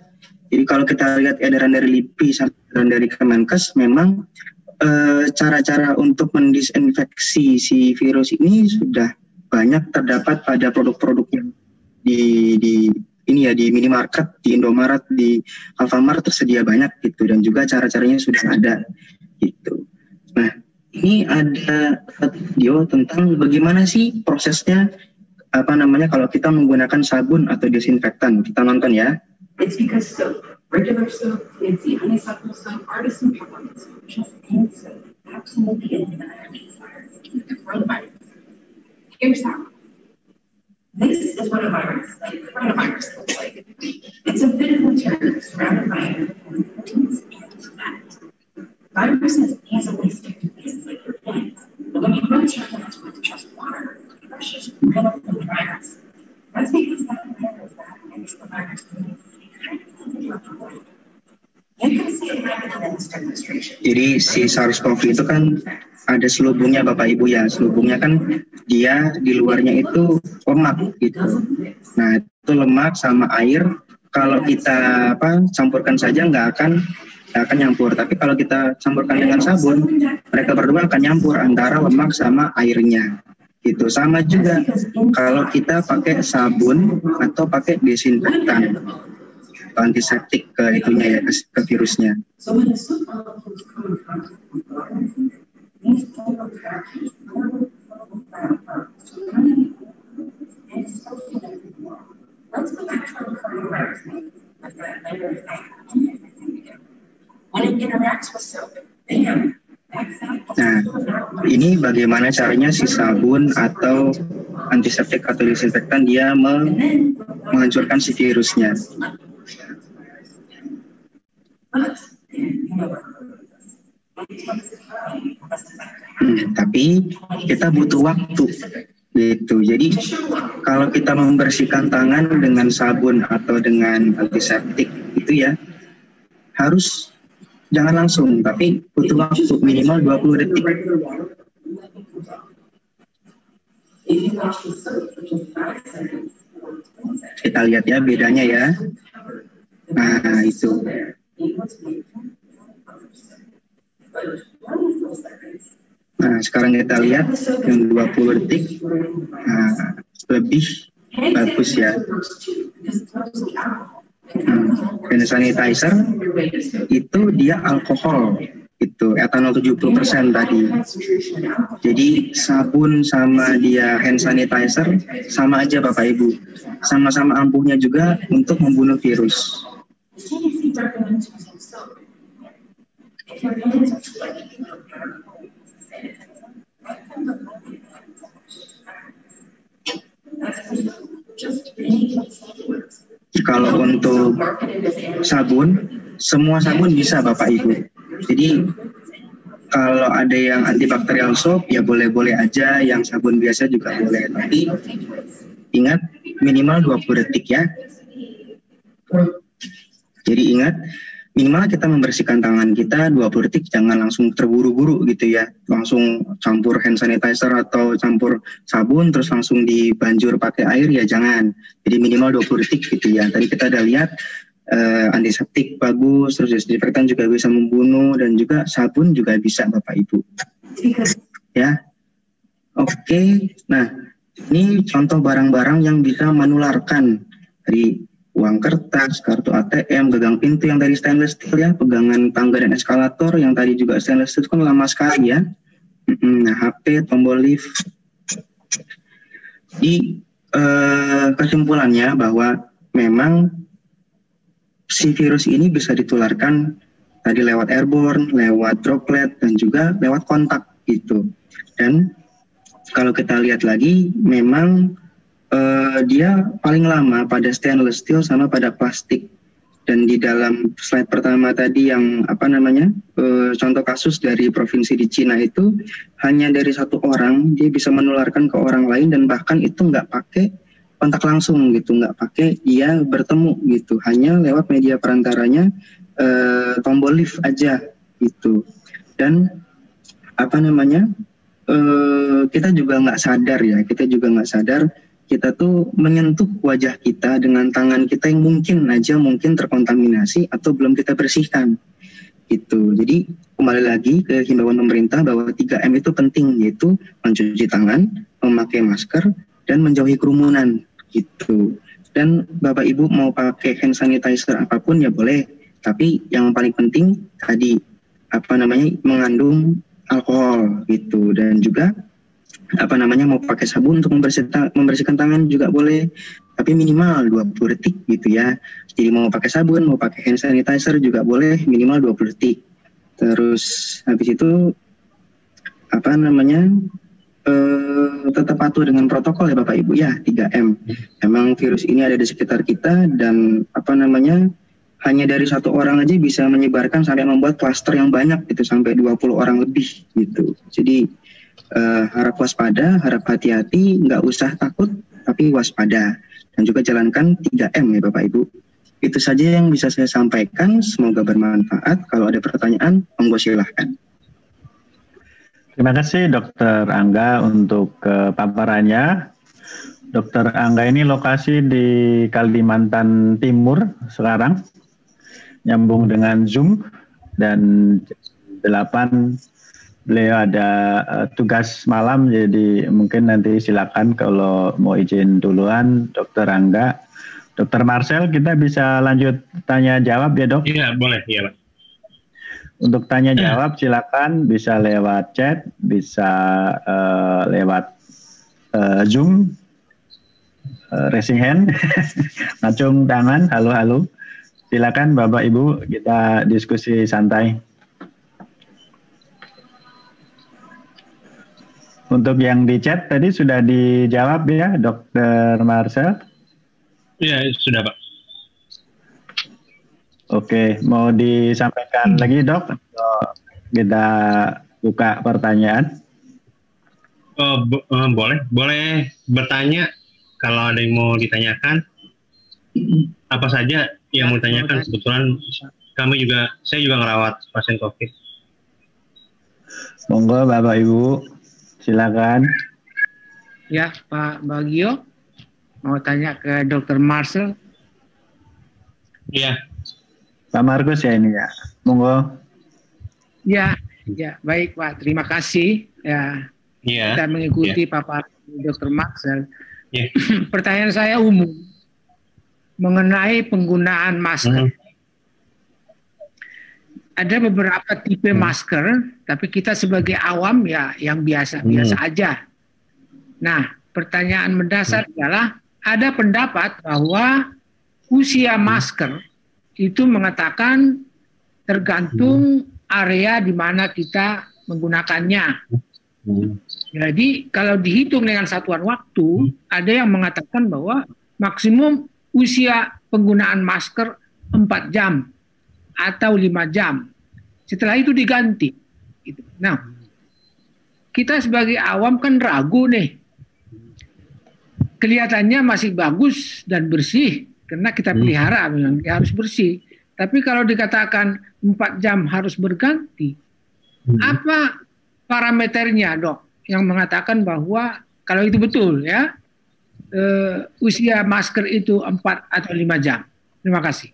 Jadi kalau kita lihat edaran dari LIPI sama edaran dari Kemenkes, memang cara-cara untuk mendisinfeksi si virus ini sudah banyak terdapat pada produk-produk yang di minimarket, di Indomaret, di Alfamart tersedia banyak gitu, dan juga cara-caranya sudah ada gitu. Nah, ini ada satu video tentang bagaimana sih prosesnya kalau kita menggunakan sabun atau desinfektan. Kita nonton ya. It's because soap, Regular soap, fancy honeysuckle soap, artisan peppermint soap, just any soap, absolutely antibiotic coronavirus. Here's how. This is what a virus, like coronavirus, looks like. It's a bit of material surrounded by proteins and fat. Viruses easily stick to places like your plants, but when you rinse your plants with just water, it rushes right up the virus. That's because that layer of fat makes the virus move. Jadi si SARS-CoV itu kan ada selubungnya Bapak Ibu ya. Selubungnya kan dia di luarnya itu lemak gitu. Nah itu lemak sama air kalau kita campurkan saja nggak akan nyampur. Tapi kalau kita campurkan dengan sabun, mereka berdua akan nyampur antara lemak sama airnya. Gitu. Sama juga kalau kita pakai sabun atau pakai desinfektan, antiseptik ke itunya ya, ke virusnya. Nah, ini bagaimana caranya si sabun atau antiseptik atau desinfektan dia menghancurkan si virusnya. Tapi kita butuh waktu gitu. Jadi kalau kita membersihkan tangan dengan sabun atau dengan antiseptik itu ya harus jangan langsung, tapi butuh waktu minimal 20 detik. Kita lihat ya bedanya ya. Nah itu. Nah sekarang kita lihat yang 20 detik. Nah, lebih bagus ya. Hand sanitizer itu dia alkohol, itu etanol 70% tadi. Jadi sabun sama dia hand sanitizer sama aja Bapak Ibu, sama-sama ampuhnya juga untuk membunuh virus. Kalau untuk sabun, semua sabun bisa Bapak Ibu. Jadi kalau ada yang antibakterial soap ya boleh-boleh aja, yang sabun biasa juga boleh. Tapi ingat minimal 20 detik ya. Jadi ingat minimal kita membersihkan tangan kita 20 detik, jangan langsung terburu-buru gitu ya. Langsung campur hand sanitizer atau campur sabun terus langsung dibanjur pakai air ya jangan. Jadi minimal 20 detik gitu ya. Tadi kita udah lihat antiseptik bagus, terus desinfektan juga bisa membunuh dan juga sabun juga bisa Bapak Ibu. Ya. Oke. Nah, ini contoh barang-barang yang bisa menularkan dari uang kertas, kartu ATM, gagang pintu yang tadi stainless steel ya, pegangan tangga dan eskalator yang tadi juga stainless steel kan lama sekali ya. Nah, HP, tombol lift. Di kesimpulannya bahwa memang si virus ini bisa ditularkan tadi lewat airborne, lewat droplet, dan juga lewat kontak gitu. Dan kalau kita lihat lagi, memang dia paling lama pada stainless steel sama pada plastik. Dan di dalam slide pertama tadi yang contoh kasus dari provinsi di Cina itu hanya dari satu orang dia bisa menularkan ke orang lain, dan bahkan itu nggak pakai kontak langsung gitu, nggak pakai dia bertemu gitu, hanya lewat media perantaranya tombol lift aja gitu. Dan kita juga nggak sadar ya, kita tuh menyentuh wajah kita dengan tangan kita yang mungkin terkontaminasi atau belum kita bersihkan gitu. Jadi kembali lagi ke himbauan pemerintah bahwa 3M itu penting, yaitu mencuci tangan, memakai masker, dan menjauhi kerumunan gitu. Dan Bapak Ibu mau pakai hand sanitizer apapun ya boleh, tapi yang paling penting tadi mengandung alkohol gitu. Dan juga mau pakai sabun untuk membersihkan tangan juga boleh, tapi minimal 20 detik gitu ya. Jadi mau pakai sabun, mau pakai hand sanitizer juga boleh minimal 20 detik. Terus habis itu tetap patuh dengan protokol ya Bapak Ibu ya, 3M. Memang virus ini ada di sekitar kita dan hanya dari satu orang aja bisa menyebarkan sampai membuat klaster yang banyak gitu, sampai 20 orang lebih gitu. Jadi harap waspada, harap hati-hati, nggak usah takut tapi waspada, dan juga jalankan 3M ya Bapak Ibu. Itu saja yang bisa saya sampaikan, semoga bermanfaat. Kalau ada pertanyaan, monggo silahkan. Terima kasih Dokter Angga untuk paparannya. Dokter Angga ini lokasi di Kalimantan Timur sekarang, nyambung dengan Zoom, dan 8 beliau ada tugas malam, jadi mungkin nanti silakan kalau mau izin duluan Dokter Angga. Dokter Marcel, kita bisa lanjut tanya jawab ya Dok? Iya, boleh, iya Pak. Untuk tanya jawab silakan bisa lewat chat, bisa lewat Zoom, raising hand, ngacung tangan, halo-halo. Silakan Bapak Ibu, kita diskusi santai. Untuk yang di chat tadi sudah dijawab ya Dokter Marcel? Iya, sudah Pak. Oke, mau disampaikan lagi Dok? Atau kita buka pertanyaan? Boleh bertanya kalau ada yang mau ditanyakan. Apa saja yang mau ditanyakan? Kebetulan saya juga ngerawat pasien COVID. Monggo Bapak Ibu, silakan. Ya Pak Bagio, mau tanya ke Dokter Marcel. Iya. Pak Markus ya ini ya, monggo. Ya, baik Pak, terima kasih ya. Kita mengikuti paparan Dr. Marcel. Pertanyaan saya umum mengenai penggunaan masker. Ada beberapa tipe masker, tapi kita sebagai awam ya yang biasa-biasa aja. Nah, pertanyaan mendasar adalah ada pendapat bahwa usia masker itu mengatakan tergantung area di mana kita menggunakannya. Jadi kalau dihitung dengan satuan waktu, ada yang mengatakan bahwa maksimum usia penggunaan masker 4 jam atau 5 jam. Setelah itu diganti. Nah, kita sebagai awam kan ragu nih. Kelihatannya masih bagus dan bersih, karena kita pelihara memang harus bersih. Tapi kalau dikatakan 4 jam harus berganti, apa parameternya Dok yang mengatakan bahwa kalau itu betul ya, usia masker itu 4 atau 5 jam? Terima kasih.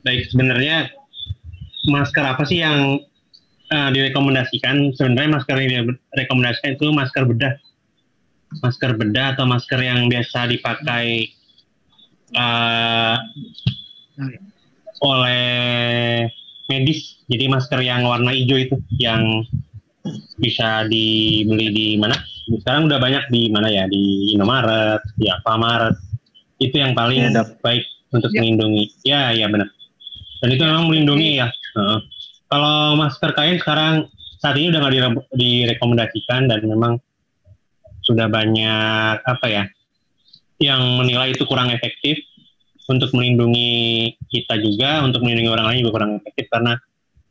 Baik, sebenarnya masker apa sih yang direkomendasikan? Sebenarnya masker yang direkomendasikan itu masker bedah. Masker bedah atau masker yang biasa dipakai oleh medis. Jadi masker yang warna hijau itu yang bisa dibeli di mana? Sekarang udah banyak di mana ya? Di Indomaret, di Alfamart. Itu yang paling baik untuk melindungi. Ya benar. Dan itu memang melindungi ya. Kalau masker kain sekarang saat ini udah nggak direkomendasikan, dan memang sudah banyak yang menilai itu kurang efektif untuk melindungi kita juga, untuk melindungi orang lain juga kurang efektif karena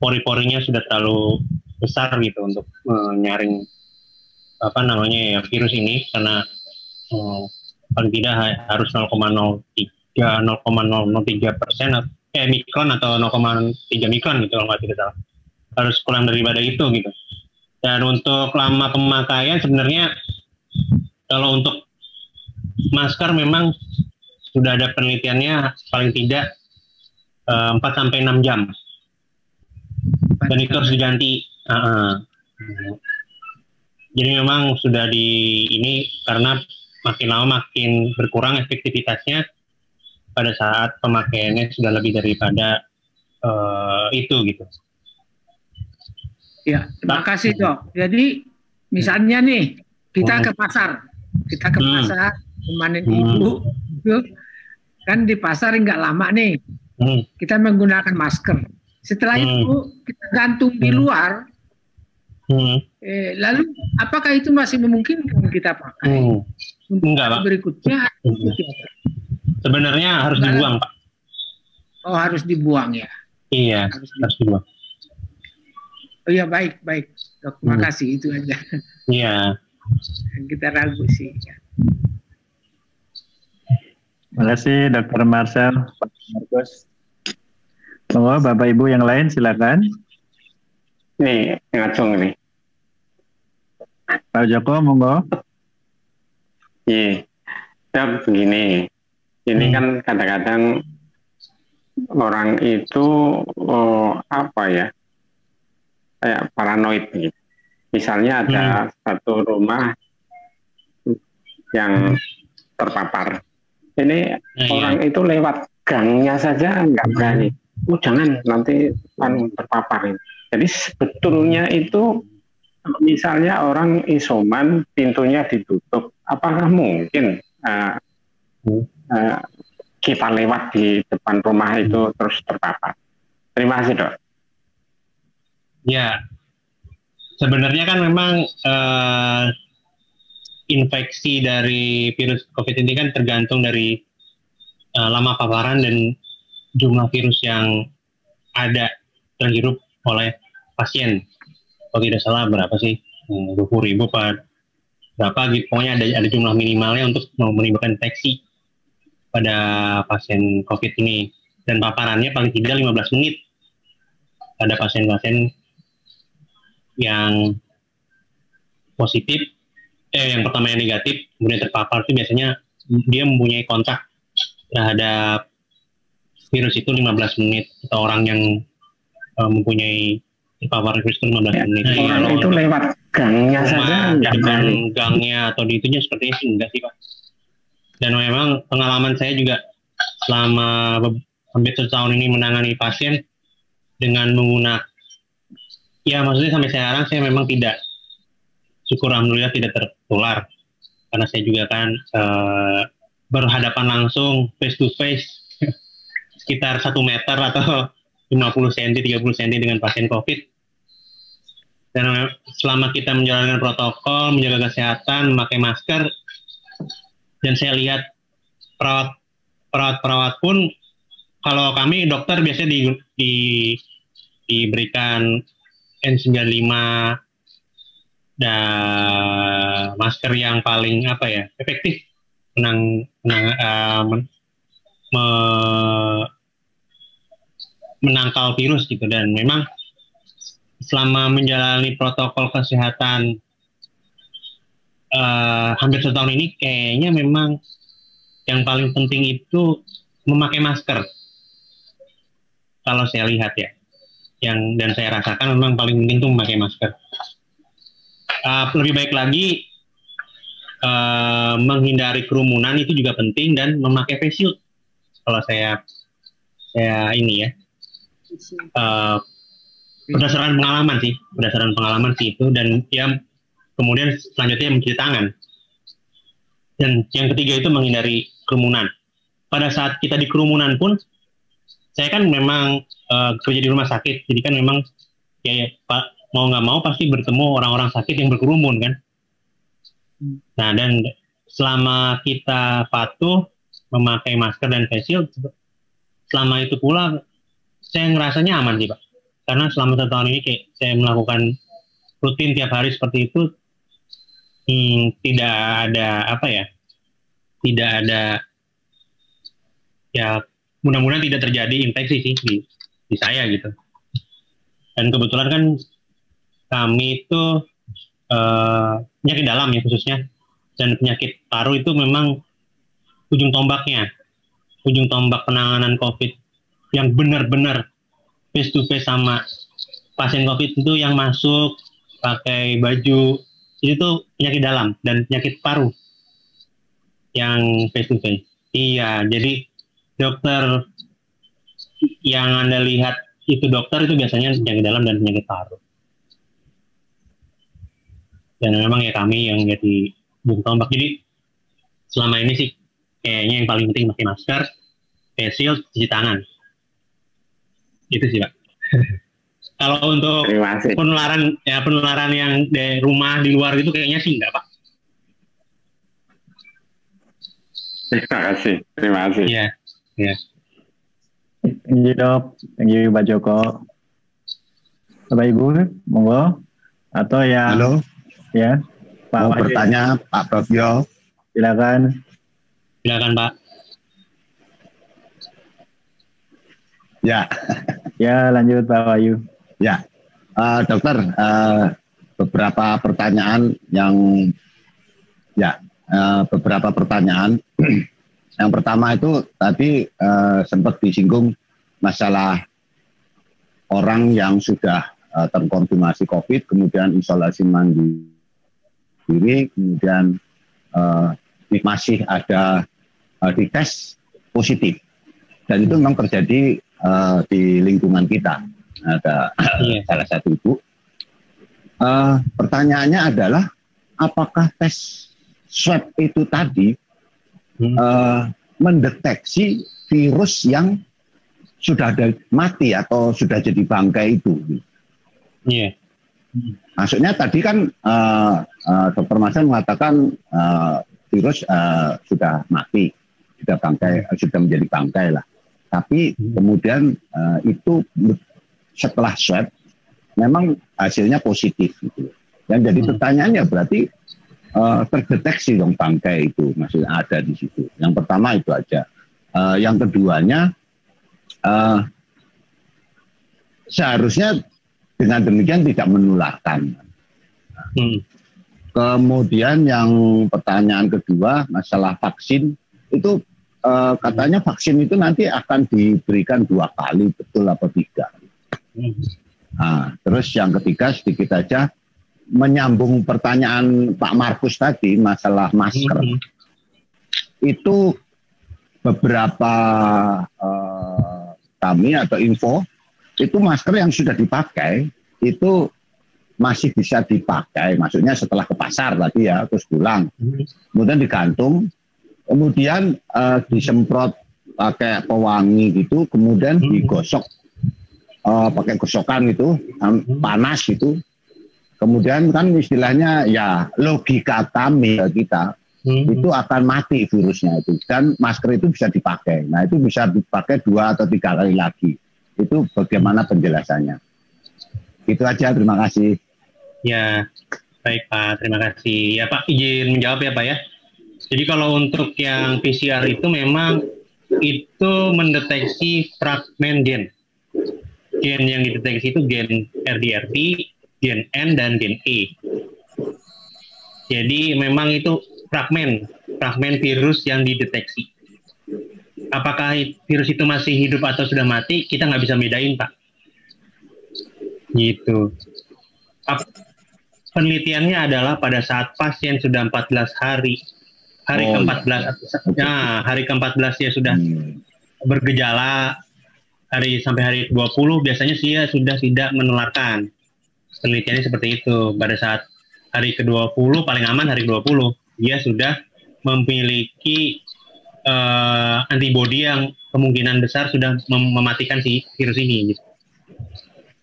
pori-porinya sudah terlalu besar gitu untuk menyaring virus ini, karena paling tidak harus 0,03% mikron atau 0,3 mikron gitu kalau nggak tidak salah, harus kurang daripada itu gitu. Dan untuk lama pemakaian sebenarnya kalau untuk masker memang sudah ada penelitiannya paling tidak 4-6 jam. Dan itu harus diganti. Jadi memang sudah ini karena makin lama makin berkurang efektivitasnya pada saat pemakaiannya sudah lebih daripada itu gitu. Ya, terima kasih Dok. Jadi misalnya nih kita ke pasar, kita ke pasar, temanin ibu, gitu. Kan di pasar nggak lama nih, kita menggunakan masker. Setelah itu kita gantung di luar, lalu apakah itu masih memungkinkan kita pakai? Enggak, Pak. Berikutnya, sebenarnya harus dibuang, Pak. Oh, harus dibuang ya? Iya, harus dibuang. Oh iya, baik, Dok. Terima kasih, itu aja. Iya. Kita ragu sih. Ya. Terima kasih, Dr. Marcel, Pak Markus. Monggo, Bapak Ibu yang lain, silakan. Nih, ngacung nih. Pak Joko, monggo. Iya, Dok, begini. Ini kan kadang-kadang orang itu apa ya, kayak paranoid gitu. Misalnya ada satu rumah yang terpapar. Ini orang itu lewat gangnya saja nggak berani. Oh jangan, nanti kan terpapar ini. Jadi sebetulnya itu misalnya orang isoman, pintunya ditutup, apakah mungkin kita lewat di depan rumah itu terus terpapar? Terima kasih, Dok. Ya, sebenarnya kan memang infeksi dari virus COVID ini kan tergantung dari lama paparan dan jumlah virus yang ada terhirup oleh pasien. Kalau tidak salah berapa sih? 20.000 berapa gitu. Pokoknya ada jumlah minimalnya untuk menimbulkan infeksi pada pasien COVID ini. Dan paparannya paling tidak 15 menit. Ada pasien-pasien yang positif, yang pertama yang negatif, kemudian terpapar itu biasanya dia mempunyai kontak terhadap virus itu 15 menit, atau orang yang mempunyai terpapar virus itu 15 menit. Orang itu lewat gangnya saja, gangnya atau di itunya sepertinya sih enggak sih, Pak. Dan memang pengalaman saya juga selama hampir setahun ini menangani pasien dengan menggunakan, ya maksudnya sampai sekarang saya memang tidak, syukur alhamdulillah tidak tertular, karena saya juga kan berhadapan langsung face to face sekitar 1 meter atau 50 cm, 30 cm dengan pasien COVID. Dan selama kita menjalankan protokol, menjaga kesehatan, memakai masker, dan saya lihat perawat pun, kalau kami dokter biasanya diberikan N95 dan masker yang paling efektif menangkal virus gitu. Dan memang selama menjalani protokol kesehatan hampir setahun ini, kayaknya memang yang paling penting itu memakai masker. Kalau saya lihat ya, dan saya rasakan memang paling penting itu memakai masker. Lebih baik lagi menghindari kerumunan itu juga penting, dan memakai face shield. Kalau saya ini ya, berdasarkan pengalaman sih itu. Dan ya kemudian selanjutnya mencuci tangan. Dan yang ketiga itu menghindari kerumunan. Pada saat kita di kerumunan pun, saya kan memang kerja di rumah sakit, jadi kan memang ya Pak, mau nggak mau pasti bertemu orang-orang sakit yang berkerumun kan. Nah, dan selama kita patuh memakai masker dan face shield, selama itu pula saya ngerasanya aman sih Pak. Karena selama 1 tahun ini kayak saya melakukan rutin tiap hari seperti itu, tidak ada tidak ada, ya mudah-mudahan tidak terjadi infeksi sih di saya gitu. Dan kebetulan kan kami itu penyakit dalam ya khususnya, dan penyakit paru itu memang ujung tombak penanganan COVID yang benar-benar face to face sama pasien COVID itu yang masuk pakai baju itu penyakit dalam dan penyakit paru yang face to face. Iya, jadi dokter yang Anda lihat itu dokter itu biasanya penyakit dalam dan penyakit paru. Dan memang ya kami yang jadi ujung tombak. Jadi selama ini sih kayaknya yang paling penting pakai masker, face shield, cuci tangan. Itu sih Pak. Kalau untuk penularan yang dari rumah di luar itu kayaknya sih enggak Pak. Terima kasih. Iya. Ya. Thank you Dok, thank you Pak Joko. Bapak Ibu, monggo. Atau yang Halo. Ya, Pak mau bertanya Pak Bagio. Silakan. Silakan Pak. Ya. Ya, lanjut Pak Wahyu. Ya, Dokter, beberapa pertanyaan beberapa pertanyaan. Yang pertama itu tadi sempat disinggung masalah orang yang sudah terkonfirmasi COVID, kemudian isolasi mandiri, kemudian masih ada dites positif. Dan itu memang terjadi di lingkungan kita. Ada salah satu ibu. Pertanyaannya adalah, apakah tes swab itu tadi mendeteksi virus yang sudah ada mati atau sudah jadi bangkai itu? Iya. Maksudnya tadi kan Dr. Masan mengatakan virus sudah mati, sudah bangkai, sudah menjadi bangkai lah. Tapi kemudian itu setelah swab memang hasilnya positif gitu. Yang jadi pertanyaannya berarti terdeteksi dong bangkai itu, maksudnya ada di situ. Yang pertama itu aja. Yang keduanya seharusnya dengan demikian tidak menularkan. Kemudian yang pertanyaan kedua masalah vaksin itu katanya vaksin itu nanti akan diberikan 2 kali, betul apa tidak? Nah, terus yang ketiga sedikit aja menyambung pertanyaan Pak Markus tadi masalah masker. Itu beberapa kami atau info itu masker yang sudah dipakai itu masih bisa dipakai, maksudnya setelah ke pasar tadi ya, terus pulang, kemudian digantung, kemudian disemprot pakai pewangi gitu, kemudian digosok pakai gosokan gitu, panas gitu. Kemudian kan istilahnya ya logika kami kita itu akan mati virusnya itu, dan masker itu bisa dipakai. Nah itu bisa dipakai 2 atau 3 kali lagi. Itu bagaimana penjelasannya? Itu aja, terima kasih. Ya, baik Pak, terima kasih. Ya Pak, izin menjawab ya Pak ya. Jadi kalau untuk yang PCR itu memang itu mendeteksi fragmen gen. Gen yang dideteksi itu gen RDRT, gen N, dan gen E. Jadi memang itu fragmen virus yang dideteksi. Apakah virus itu masih hidup atau sudah mati, kita nggak bisa bedain Pak. Gitu. Penelitiannya adalah pada saat pasien sudah 14 hari ke-14, nah, hari ke-14 dia sudah bergejala, sampai hari 20 biasanya dia sudah tidak menularkan. Penelitiannya seperti itu. Pada saat hari ke-20 paling aman hari ke-20 dia sudah memiliki antibodi yang kemungkinan besar sudah mematikan si virus ini gitu.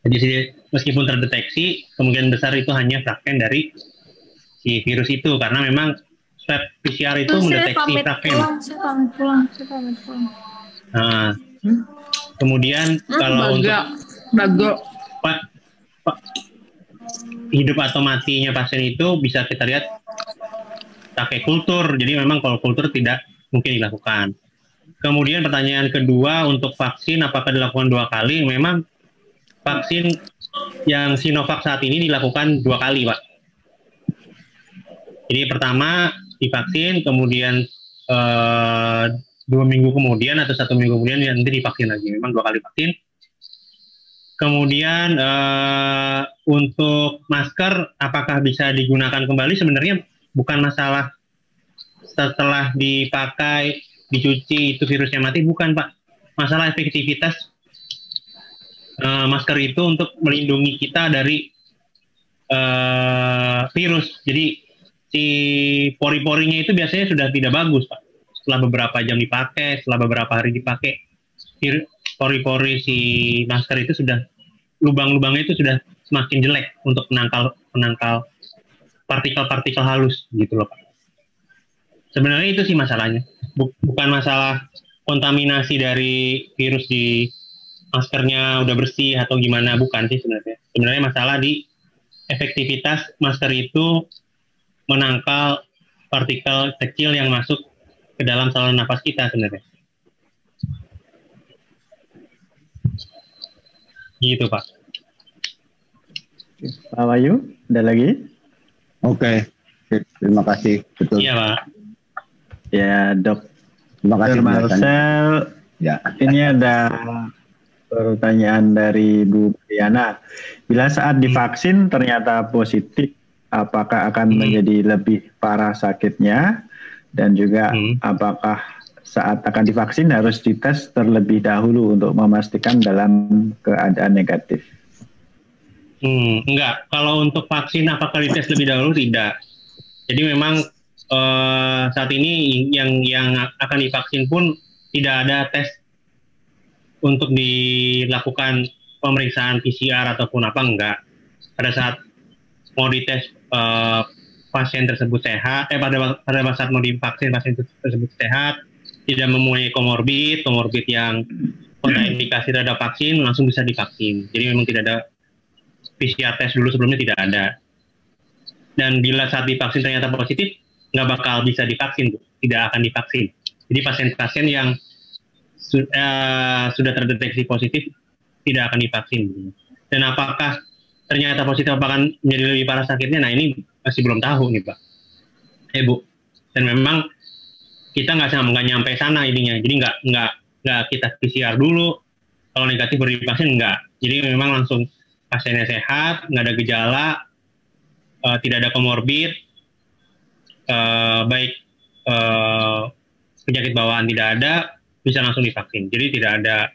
Jadi meskipun terdeteksi, kemungkinan besar itu hanya fragmen dari si virus itu, karena memang swab PCR itu mendeteksi fragmen. Saya pamit pulang. Nah, kemudian kalau untuk hidup atau matinya pasien itu bisa kita lihat pakai kultur. Jadi memang kalau kultur tidak mungkin dilakukan. Kemudian pertanyaan kedua untuk vaksin apakah dilakukan 2 kali? Memang vaksin yang Sinovac saat ini dilakukan 2 kali, Pak. Jadi pertama divaksin, kemudian 2 minggu kemudian atau 1 minggu kemudian nanti divaksin lagi. Memang 2 kali vaksin. Kemudian untuk masker apakah bisa digunakan kembali? Sebenarnya bukan masalah setelah dipakai, dicuci itu virusnya mati, bukan Pak. Masalah efektivitas masker itu untuk melindungi kita dari virus. Jadi si pori-porinya itu biasanya sudah tidak bagus, Pak. Setelah beberapa jam dipakai, setelah beberapa hari dipakai, pori-pori si masker itu sudah, lubang-lubangnya itu sudah semakin jelek untuk menangkal partikel-partikel halus gitu loh, Pak. Sebenarnya itu sih masalahnya. Bukan masalah kontaminasi dari virus di maskernya udah bersih atau gimana, bukan sih sebenarnya. Sebenarnya masalah di efektivitas masker itu menangkal partikel kecil yang masuk ke dalam saluran nafas kita sebenarnya. Gitu, Pak. Pak Wahyu, ada lagi? Oke, terima kasih. Betul. Iya, Pak. Ya, Dok. Terima kasih, Marcel. Ya. Ini ada pertanyaan dari Bu Priana. Bila saat divaksin ternyata positif, apakah akan menjadi lebih parah sakitnya? Dan juga apakah saat akan divaksin harus dites terlebih dahulu untuk memastikan dalam keadaan negatif? Enggak. Kalau untuk vaksin apakah dites lebih dahulu? Tidak. Jadi memang saat ini yang akan divaksin pun tidak ada tes untuk dilakukan pemeriksaan PCR ataupun apa, enggak. Pada saat mau dites pasien tersebut sehat, pada saat mau divaksin pasien tersebut sehat, tidak mempunyai komorbid yang kontraindikasi terhadap vaksin, langsung bisa divaksin. Jadi memang tidak ada PCR tes dulu sebelumnya, tidak ada. Dan bila saat divaksin ternyata positif, nggak bakal bisa divaksin, Bu. Tidak akan divaksin. Jadi pasien-pasien yang sudah terdeteksi positif tidak akan divaksin. Dan apakah ternyata positif akan menjadi lebih parah sakitnya? Nah, ini masih belum tahu nih, Pak. Bu. Dan memang kita nggak nyampe sana ininya. Jadi nggak kita PCR dulu. Kalau negatif baru divaksin, nggak. Jadi memang langsung pasiennya sehat, nggak ada gejala, tidak ada komorbid, baik penyakit bawaan tidak ada, bisa langsung divaksin. Jadi tidak ada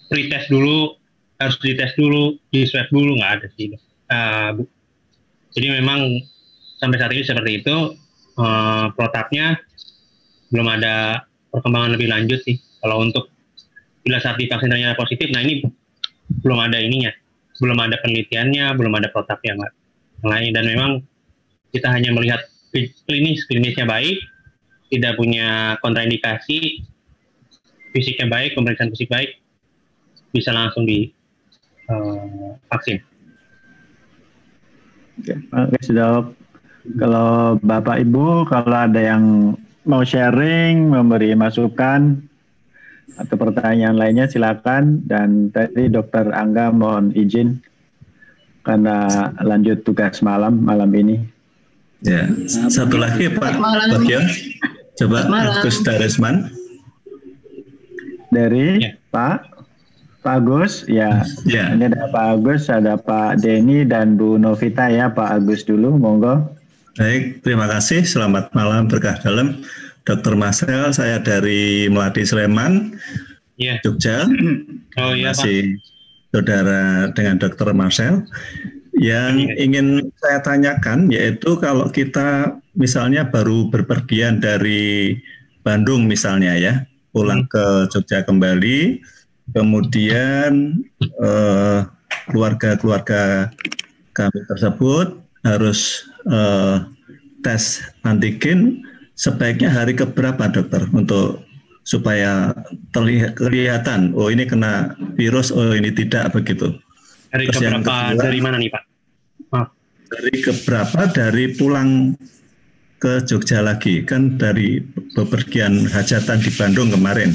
pretest dulu, harus dites dulu, di swab dulu, nggak ada sih, Bu. Jadi memang sampai saat ini seperti itu. Protapnya belum ada perkembangan lebih lanjut sih. Kalau untuk bila saat divaksin ternyata positif, nah ini belum ada ininya, belum ada penelitiannya, belum ada protap yang lain. Dan memang kita hanya melihat klinisnya baik, tidak punya kontraindikasi, fisiknya baik, pemeriksaan fisik baik, bisa langsung di vaksin. Oke, makasih, Dok. Kalau Bapak Ibu, kalau ada yang mau sharing, memberi masukan atau pertanyaan lainnya, silakan. Dan tadi Dokter Angga mohon izin karena lanjut tugas malam ini. Ya, satu lagi Pak Bagio. Coba Agus Daresman. Dari Pak Agus, ya. Ini ada Pak Agus, ada Pak Denny dan Bu Novita ya. Pak Agus dulu, monggo. Baik, terima kasih. Selamat malam, berkah dalam. Dr. Marcel, saya dari Melati Sleman, Jogja. Oh iya, masih saudara dengan Dr. Marcel. Yang ingin saya tanyakan yaitu kalau kita misalnya baru berpergian dari Bandung misalnya ya, pulang ke Jogja kembali, kemudian keluarga kami tersebut harus tes antigen, sebaiknya hari keberapa, Dokter, untuk supaya kelihatan, oh ini kena virus, oh ini tidak, begitu. Hari keberapa dari mana nih, Pak? Dari keberapa dari pulang ke Jogja lagi, kan dari bepergian hajatan di Bandung kemarin.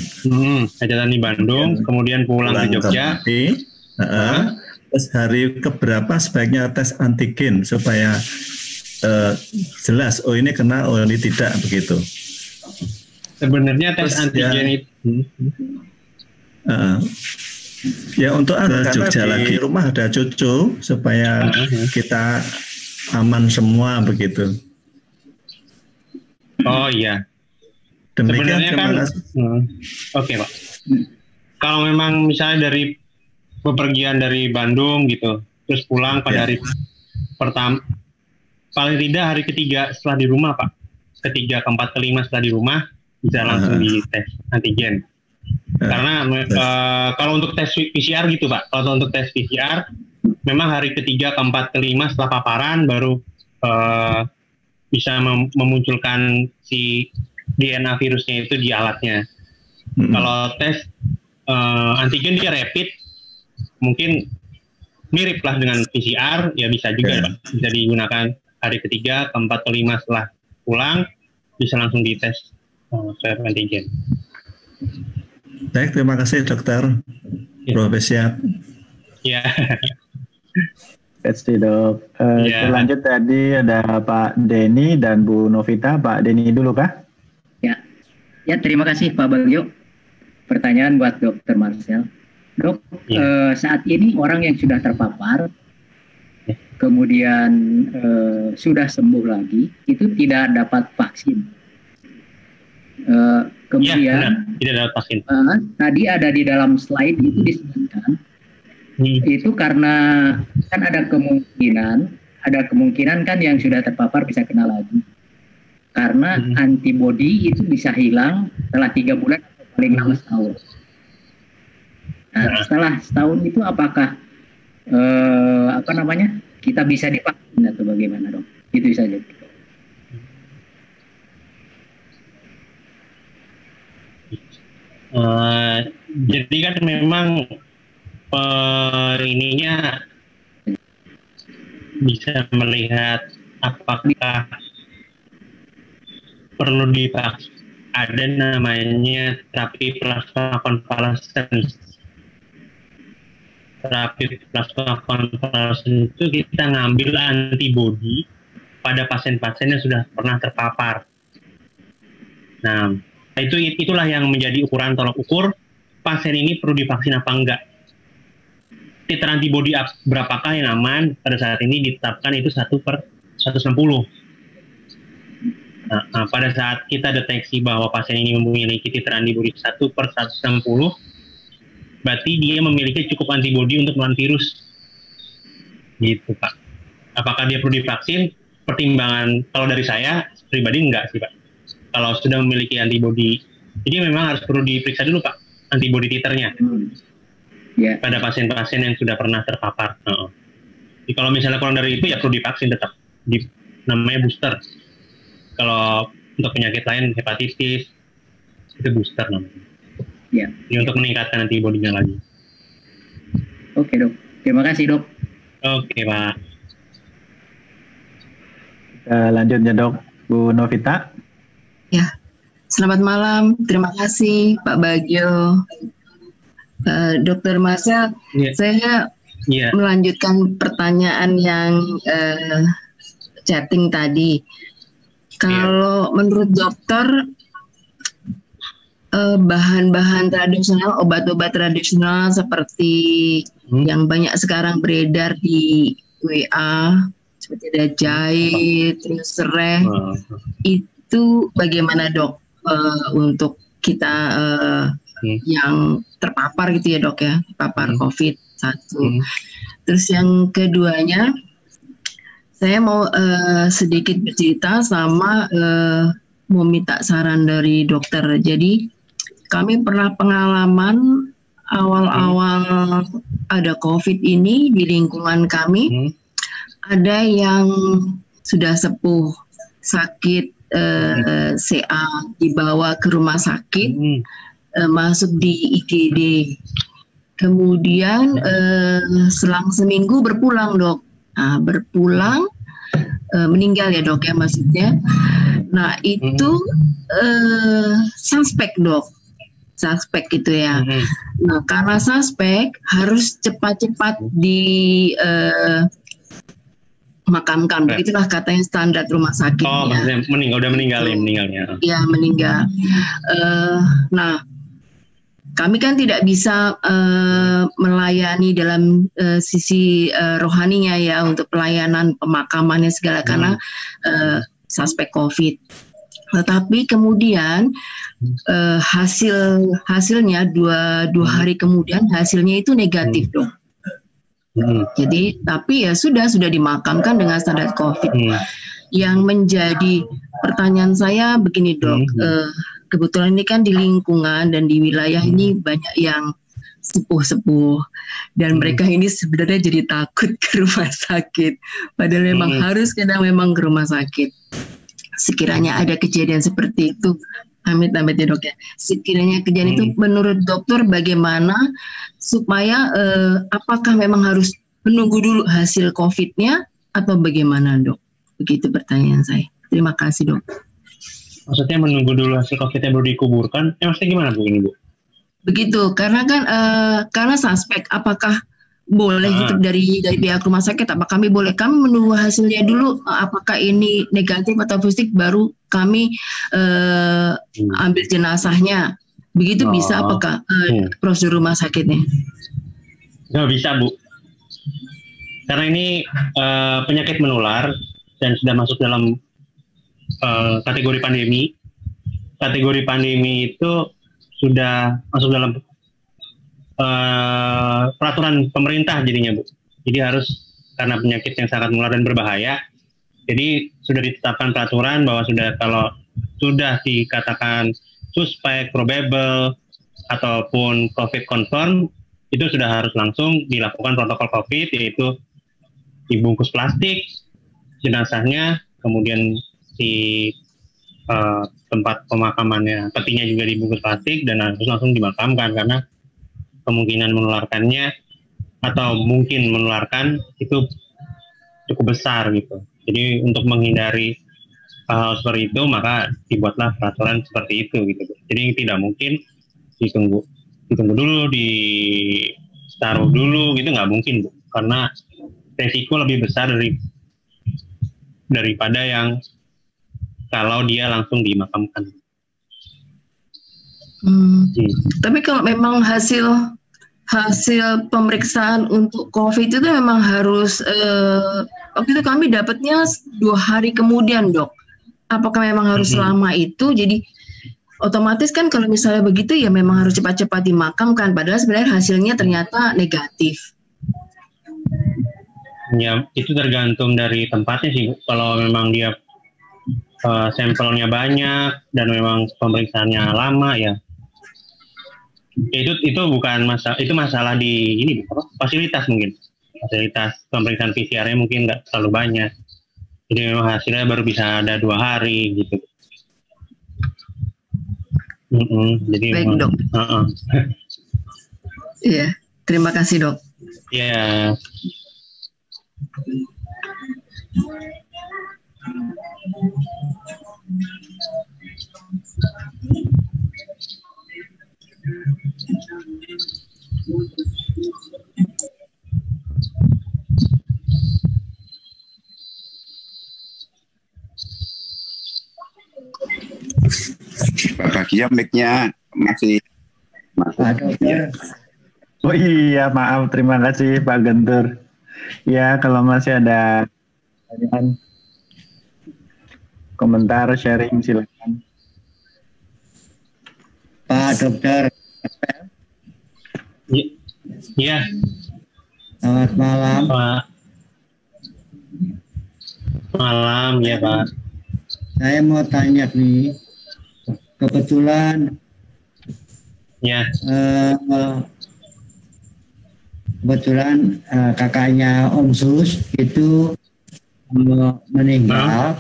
Hajatan di Bandung, kemudian pulang ke Jogja. Terus hari keberapa sebaiknya tes antigen supaya jelas, oh ini kena, oh ini tidak, begitu. Sebenarnya tes antigen itu ya untuk Jogja lagi, rumah ada cucu supaya kita aman semua, begitu. Oh iya. Demikian, sebenarnya kan oke, Pak. Kalau memang misalnya dari bepergian dari Bandung gitu, terus pulang pada hari pertama, paling tidak hari ketiga setelah di rumah, Pak. Ketiga, keempat, kelima setelah di rumah bisa langsung di tes antigen. Karena kalau untuk tes PCR gitu, Pak. Kalau untuk tes PCR memang hari ketiga, keempat, kelima setelah paparan baru bisa memunculkan si DNA virusnya itu di alatnya. Kalau tes antigen dia rapid, mungkin mirip lah dengan PCR, ya bisa juga Pak. Bisa digunakan hari ketiga, keempat, kelima setelah pulang, bisa langsung dites swab antigen. Baik, terima kasih dokter. Prof. Siap. Ya. Terima dok. Lanjut tadi ada Pak Denny dan Bu Novita. Pak Denny dulu kah? Ya, terima kasih Pak Bagio. Pertanyaan buat Dokter Marcel. Dok, saat ini orang yang sudah terpapar, kemudian sudah sembuh lagi, itu tidak dapat vaksin. Kemudian tidak dapat vaksin. Tadi ada di dalam slide itu disebutkan, itu karena kan ada kemungkinan kan yang sudah terpapar bisa kena lagi. Karena antibodi itu bisa hilang setelah 3 bulan atau paling lama setahun. Nah, setelah setahun itu apakah kita bisa divaksin atau bagaimana dok? Itu saja. Jadi kan memang ininya bisa melihat apakah perlu divaksin. Ada namanya terapi plasma konvalesen. Terapi plasma konvalesen itu kita ngambil antibodi pada pasien-pasien yang sudah pernah terpapar. Nah, itulah yang menjadi ukuran tolak ukur pasien ini perlu divaksin apa enggak. Titer antibodi berapakah yang aman pada saat ini ditetapkan itu 1/160. Nah, pada saat kita deteksi bahwa pasien ini memiliki titer antibodi 1/160, berarti dia memiliki cukup antibodi untuk melawan virus. Gitu, Pak. Apakah dia perlu divaksin? Pertimbangan kalau dari saya pribadi enggak sih, Pak. Kalau sudah memiliki antibodi, jadi memang harus perlu diperiksa dulu, Pak, antibodi titernya. Pada pasien-pasien yang sudah pernah terpapar. Jadi kalau misalnya kurang dari itu ya perlu divaksin tetap. Namanya booster. Kalau untuk penyakit lain hepatitis itu booster namanya. Ini untuk meningkatkan antibodinya lagi. Oke dok, terima kasih dok. Oke Pak. Lanjutnya dok, Bu Novita. Ya, selamat malam. Terima kasih Pak Bagio. Dokter Marcel, saya melanjutkan pertanyaan yang chatting tadi. Kalau menurut dokter, bahan-bahan tradisional, obat-obat tradisional seperti yang banyak sekarang beredar di WA, seperti ada jahe, terus serai, itu bagaimana dok untuk kita yang terpapar gitu ya dok ya, terpapar COVID-1. Terus yang keduanya, saya mau sedikit bercerita sama mau minta saran dari dokter. Jadi kami pernah pengalaman awal-awal ada COVID ini di lingkungan kami, ada yang sudah sepuh sakit CA dibawa ke rumah sakit, masuk di IGD, kemudian selang seminggu berpulang dok. Nah, berpulang meninggal ya dok ya maksudnya. Nah itu suspek dok, suspek gitu ya. Nah karena suspek harus cepat-cepat makamkan, begitulah katanya standar rumah sakit. Oh, maksudnya udah meninggalnya. Iya meninggal. Nah kami kan tidak bisa melayani dalam sisi rohaninya ya untuk pelayanan pemakamannya segala karena suspek COVID. Tetapi kemudian hasilnya dua hari kemudian hasilnya itu negatif dong. Jadi tapi ya sudah dimakamkan dengan standar COVID. Yang menjadi pertanyaan saya begini dok, kebetulan ini kan di lingkungan dan di wilayah ini banyak yang sepuh-sepuh dan mereka ini sebenarnya jadi takut ke rumah sakit, padahal memang harus kadang memang ke rumah sakit. Sekiranya ada kejadian seperti itu, amit-amit ya dok ya, sekiranya kejadian itu menurut dokter bagaimana supaya apakah memang harus menunggu dulu hasil COVID-nya atau bagaimana dok? Begitu pertanyaan saya. Terima kasih dok. Maksudnya menunggu dulu hasil COVID-nya baru dikuburkan? Maksudnya gimana Bu ini Bu? Begitu, karena kan karena suspek, apakah boleh gitu dari pihak rumah sakit, apa kami menunggu hasilnya dulu, apakah ini negatif atau positif baru kami ambil jenazahnya, begitu bisa apakah prosedur rumah sakitnya? Nggak bisa Bu, karena ini penyakit menular dan sudah masuk dalam kategori pandemi. Kategori pandemi itu sudah masuk dalam peraturan pemerintah jadinya Bu. Jadi harus, karena penyakit yang sangat menular dan berbahaya, jadi sudah ditetapkan peraturan bahwa kalau sudah dikatakan suspek, probable, ataupun COVID confirm, itu sudah harus langsung dilakukan protokol COVID, yaitu dibungkus plastik jenazahnya, kemudian di tempat pemakamannya, petinya juga dibungkus plastik dan harus langsung dimakamkan, karena kemungkinan menularkannya atau mungkin menularkan itu cukup besar gitu. Jadi untuk menghindari hal seperti itu maka dibuatlah peraturan seperti itu gitu. Jadi tidak mungkin ditunggu dulu, ditaruh dulu gitu, nggak mungkin Bu, karena resiko lebih besar daripada yang kalau dia langsung dimakamkan. Tapi kalau memang hasil pemeriksaan untuk COVID itu memang harus waktu itu kami dapatnya 2 hari kemudian dok. Apakah memang harus lama itu? Jadi otomatis kan kalau misalnya begitu ya memang harus cepat-cepat dimakamkan. Padahal sebenarnya hasilnya ternyata negatif. Ya itu tergantung dari tempatnya sih. Kalau memang dia sampelnya banyak dan memang pemeriksaannya lama ya itu bukan masalah, itu masalah di ini fasilitas, mungkin fasilitas pemeriksaan PCR-nya mungkin nggak terlalu banyak, jadi memang hasilnya baru bisa ada 2 hari gitu. Jadi baik memang, dok. Iya, terima kasih dok. Iya. Pak Bagio mic-nya masih ya. Oh iya, maaf, terima kasih Pak Gentur. Ya, kalau masih ada pertanyaan, komentar, sharing, silakan. Pak Dokter. Iya. Selamat malam. Pak. Malam ya Pak. Saya mau tanya nih, kebetulan ya. Kebetulan kakaknya Om Sus itu meninggal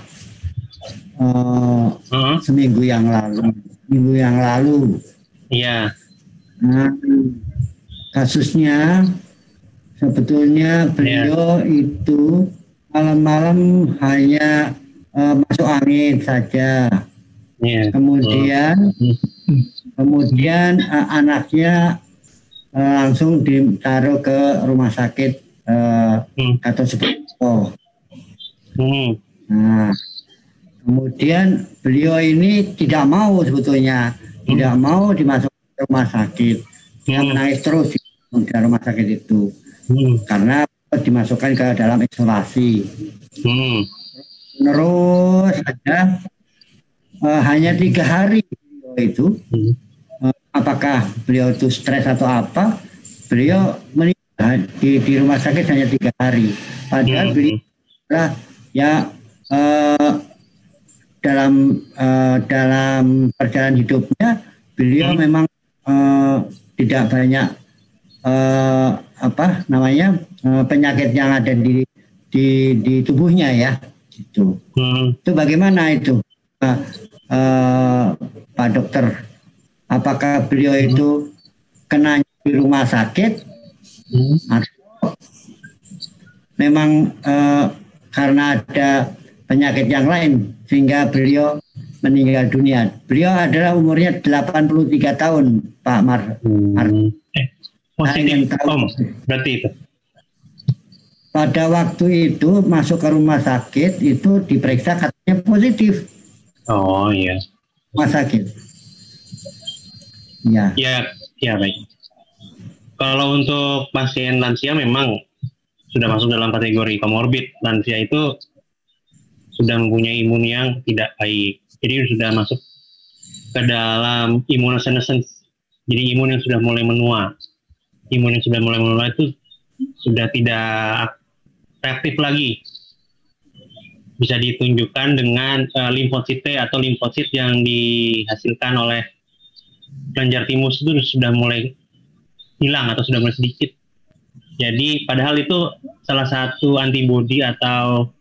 seminggu yang lalu. Iya. Nah, kasusnya sebetulnya beliau itu malam-malam hanya masuk angin saja. Kemudian anaknya langsung ditaruh ke rumah sakit Gatot Subroto. Nah, kemudian beliau ini tidak mau sebetulnya, tidak mau dimasukkan ke rumah sakit. Dia menangis terus di rumah sakit itu karena dimasukkan ke dalam isolasi. Terus ada hanya 3 hari itu, apakah beliau itu stres atau apa, beliau meninggal di rumah sakit hanya 3 hari. Padahal beliau ya dalam perjalanan hidupnya beliau memang tidak banyak penyakit yang ada di tubuhnya ya, gitu. Itu bagaimana itu, Pak Dokter? Apakah beliau itu kena di rumah sakit atau memang karena ada penyakit yang lain sehingga beliau meninggal dunia? Beliau adalah umurnya 83 tahun, Pak Positif, berarti itu. Pada waktu itu masuk ke rumah sakit itu diperiksa katanya positif. Oh iya. Rumah sakit. Ya. Ya baik. Kalau untuk pasien lansia memang sudah masuk dalam kategori komorbid. Lansia itu sudah mempunyai imun yang tidak baik. Jadi sudah masuk ke dalam immunosenescence. Jadi imun yang sudah mulai menua. Imun yang sudah mulai menua itu sudah tidak reaktif lagi. Bisa ditunjukkan dengan limfosit T atau limfosit yang dihasilkan oleh kelenjar timus itu sudah mulai hilang atau sudah mulai sedikit. Jadi padahal itu salah satu antibodi atau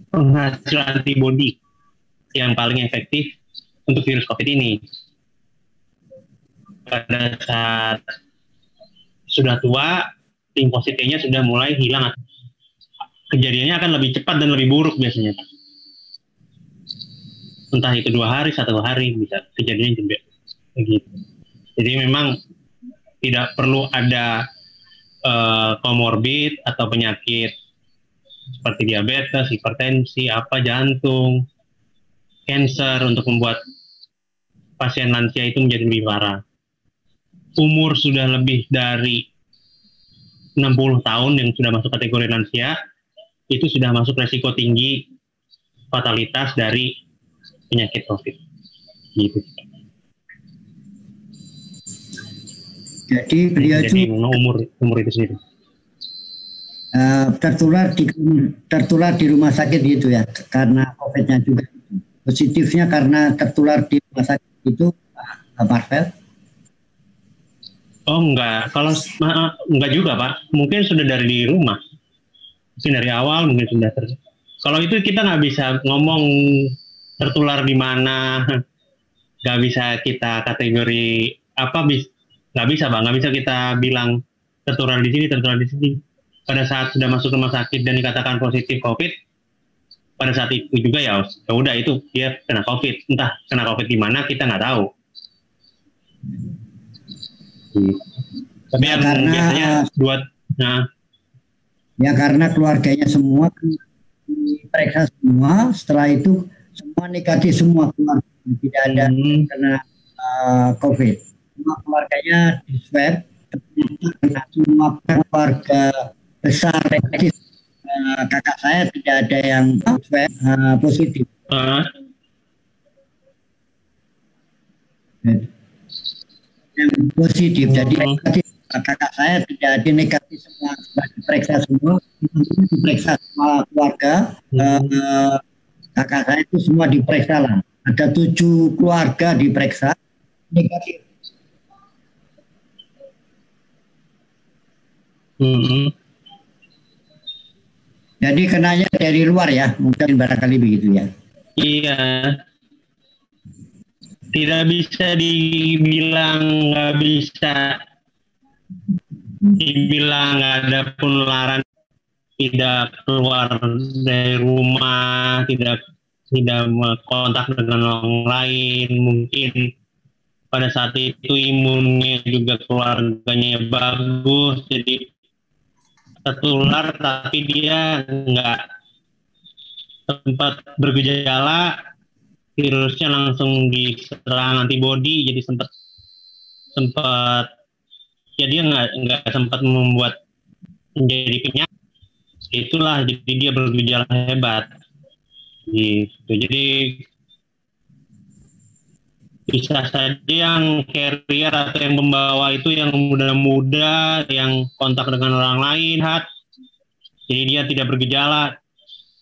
penghasil antibodi yang paling efektif untuk virus COVID ini. Pada saat sudah tua, limfosit T-nya sudah mulai hilang. Kejadiannya akan lebih cepat dan lebih buruk biasanya. Entah itu 2 hari, 1 hari, bisa kejadiannya juga begitu. Jadi memang tidak perlu ada komorbid atau penyakit seperti diabetes, hipertensi, jantung, kanker untuk membuat pasien lansia itu menjadi lebih parah. Umur sudah lebih dari 60 tahun yang sudah masuk kategori lansia, itu sudah masuk resiko tinggi fatalitas dari penyakit COVID. Gitu. Jadi beliau itu umur itu sendiri. Tertular di rumah sakit gitu ya, karena COVID-nya juga. Positifnya karena tertular di rumah sakit itu, Pak Marvel? Oh enggak, kalau enggak juga Pak, mungkin sudah dari rumah, mungkin dari awal mungkin sudah Kalau itu kita nggak bisa ngomong tertular di mana, nggak bisa kita kategori nggak bisa Pak, nggak bisa kita bilang tertular di sini. Pada saat sudah masuk rumah sakit dan dikatakan positif COVID, pada saat itu juga ya udah itu dia kena COVID, entah kena COVID di mana kita nggak tahu. Tapi ya, karena biasanya ya karena keluarganya semua diperiksa semua, setelah itu semua negatif semua, tidak ada kena COVID. Semua keluarganya di swab, semua keluarga besar negatif. Kakak saya tidak ada yang swab positif. Yang positif, jadi negatif. Kakak saya tidak ada negatif semua, diperiksa semua keluarga. Kakak saya itu semua diperiksa lah. Ada 7 keluarga diperiksa negatif. Jadi kenanya dari luar ya, mungkin barangkali begitu ya. Iya. Tidak bisa dibilang nggak bisa dibilang nggak ada penularan, tidak keluar dari rumah, tidak kontak dengan orang lain, mungkin pada saat itu imunnya juga keluarganya bagus, jadi tertular tapi dia nggak sempat bergejala, virusnya langsung diserang antibodi, jadi sempat ya dia nggak sempat membuat menjadi penyakit, itulah jadi dia bergejala hebat gitu. Jadi Bisa saja yang carrier atau yang pembawa itu yang muda-muda, yang kontak dengan orang lain, jadi dia tidak bergejala,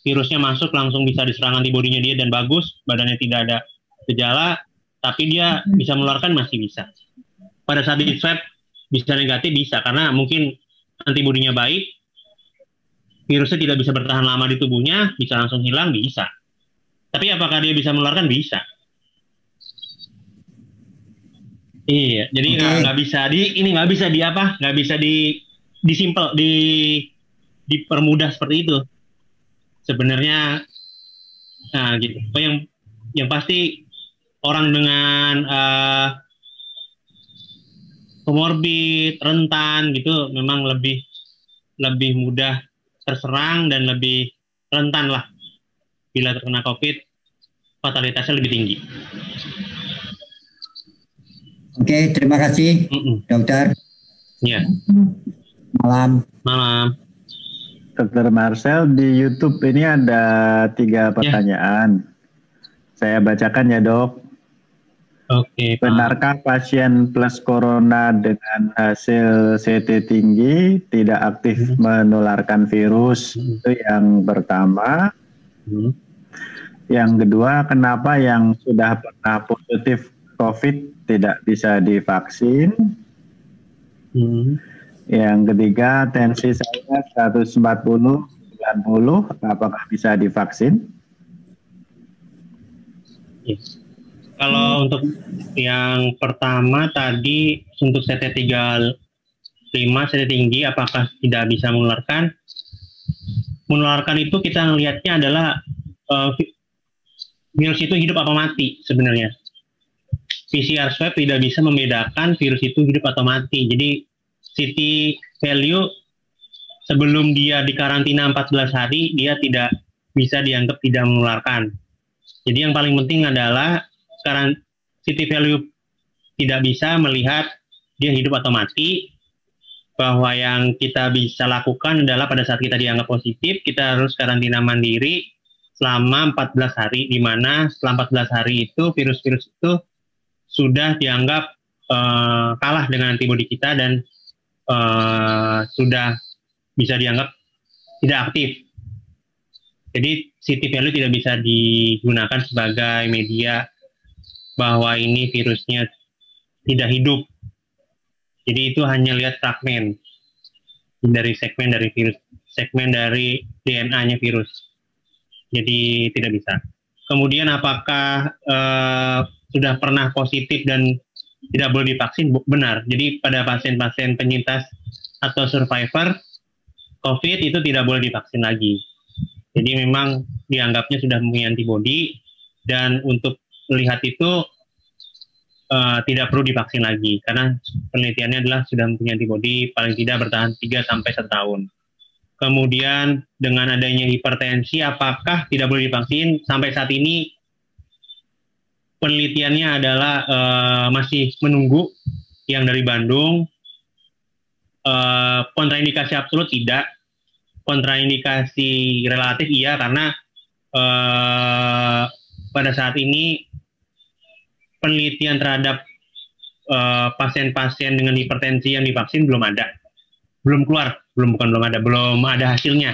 virusnya masuk langsung bisa diserang antibodinya dia dan bagus, badannya tidak ada gejala, tapi dia bisa menularkan masih bisa. Pada saat di swab bisa negatif bisa, karena mungkin antibodinya baik, virusnya tidak bisa bertahan lama di tubuhnya, bisa langsung hilang, bisa. Tapi apakah dia bisa menularkan? Bisa. Iya, jadi nggak bisa disimpel, dipermudah seperti itu. Sebenarnya, nah gitu. Yang pasti orang dengan komorbid, rentan gitu, memang lebih mudah terserang dan lebih rentan lah bila terkena COVID, fatalitasnya lebih tinggi. Oke, terima kasih, Dokter. Iya. Malam. Dokter Marcel, di YouTube ini ada 3 pertanyaan. Saya bacakan ya, Dok. Oke. Benarkah pasien plus corona dengan hasil CT tinggi tidak aktif menularkan virus? Itu yang pertama. Yang kedua, kenapa yang sudah pernah positif COVID tidak bisa divaksin? Yang ketiga, tensi saya 140/90, apakah bisa divaksin? Yes. Kalau untuk yang pertama tadi, untuk CT35, CT tinggi, apakah tidak bisa menularkan? Menularkan itu kita melihatnya adalah virus itu hidup apa mati sebenarnya. PCR swab tidak bisa membedakan virus itu hidup atau mati. Jadi CT value sebelum dia dikarantina 14 hari, dia tidak bisa dianggap tidak menularkan. Jadi yang paling penting adalah sekarang CT value tidak bisa melihat dia hidup atau mati, bahwa yang kita bisa lakukan adalah pada saat kita dianggap positif, kita harus karantina mandiri selama 14 hari, di mana setelah 14 hari itu virus-virus itu sudah dianggap kalah dengan antibodi kita dan sudah bisa dianggap tidak aktif. Jadi CT value tidak bisa digunakan sebagai media bahwa ini virusnya tidak hidup. Jadi itu hanya lihat fragmen dari segmen dari virus, segmen dari DNA-nya virus. Jadi tidak bisa. Kemudian apakah sudah pernah positif dan tidak boleh divaksin? Benar. Jadi pada pasien-pasien penyintas atau survivor COVID itu tidak boleh divaksin lagi. Jadi memang dianggapnya sudah mempunyai antibodi, dan untuk melihat itu tidak perlu divaksin lagi karena penelitiannya adalah sudah mempunyai antibodi paling tidak bertahan 3-1 tahun. Kemudian dengan adanya hipertensi, apakah tidak boleh divaksin? Sampai saat ini penelitiannya adalah masih menunggu yang dari Bandung. Kontraindikasi absolut tidak, kontraindikasi relatif iya, karena pada saat ini penelitian terhadap pasien-pasien dengan hipertensi yang divaksin belum ada, belum ada hasilnya.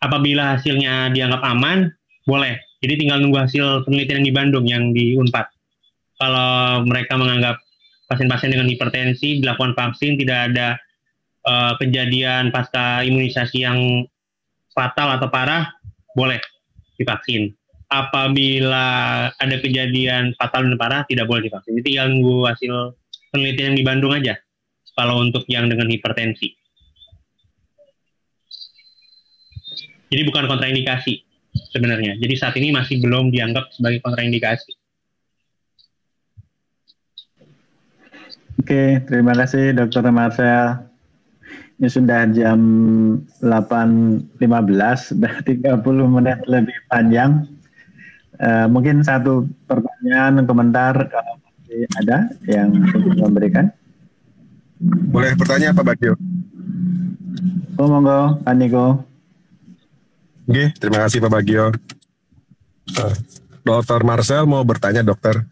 Apabila hasilnya dianggap aman, boleh. Jadi tinggal nunggu hasil penelitian di Bandung yang di Unpad. Kalau mereka menganggap pasien-pasien dengan hipertensi dilakukan vaksin, tidak ada kejadian pasca imunisasi yang fatal atau parah, boleh divaksin. Apabila ada kejadian fatal dan parah, tidak boleh divaksin. Jadi tinggal nunggu hasil penelitian di Bandung aja kalau untuk yang dengan hipertensi. Jadi bukan kontraindikasi sebenarnya. Jadi saat ini masih belum dianggap sebagai kontraindikasi. Oke, terima kasih Dr. Marcel. Ini sudah jam 8.15, sudah 30 menit lebih panjang. Mungkin satu pertanyaan, komentar kalau masih ada yang ingin memberikan. Boleh bertanya Pak Bagio? Oh, monggo, Pak Niko. Oke, terima kasih Pak Bagio. Dr. Marcel mau bertanya, dokter.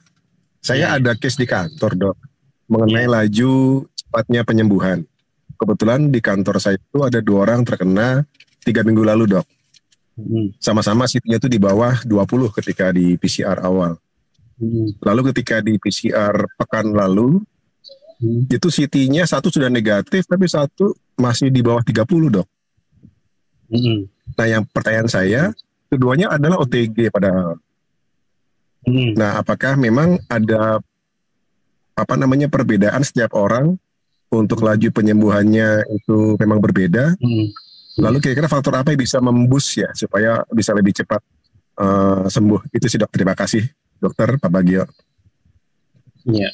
Saya ada case di kantor, Dok, mengenai laju cepatnya penyembuhan. Kebetulan di kantor saya itu ada 2 orang terkena 3 minggu lalu, Dok. Sama-sama CT-nya itu di bawah 20 ketika di PCR awal. Lalu ketika di PCR pekan lalu, itu CT-nya satu sudah negatif, tapi satu masih di bawah 30, Dok. Nah, yang pertanyaan saya, keduanya adalah OTG padahal. Nah, apakah memang ada perbedaan setiap orang untuk laju penyembuhannya itu memang berbeda? Lalu kira-kira faktor apa yang bisa memboost ya supaya bisa lebih cepat sembuh? Itu sih, Dok. Terima kasih, Dokter Pak Bagio. Iya.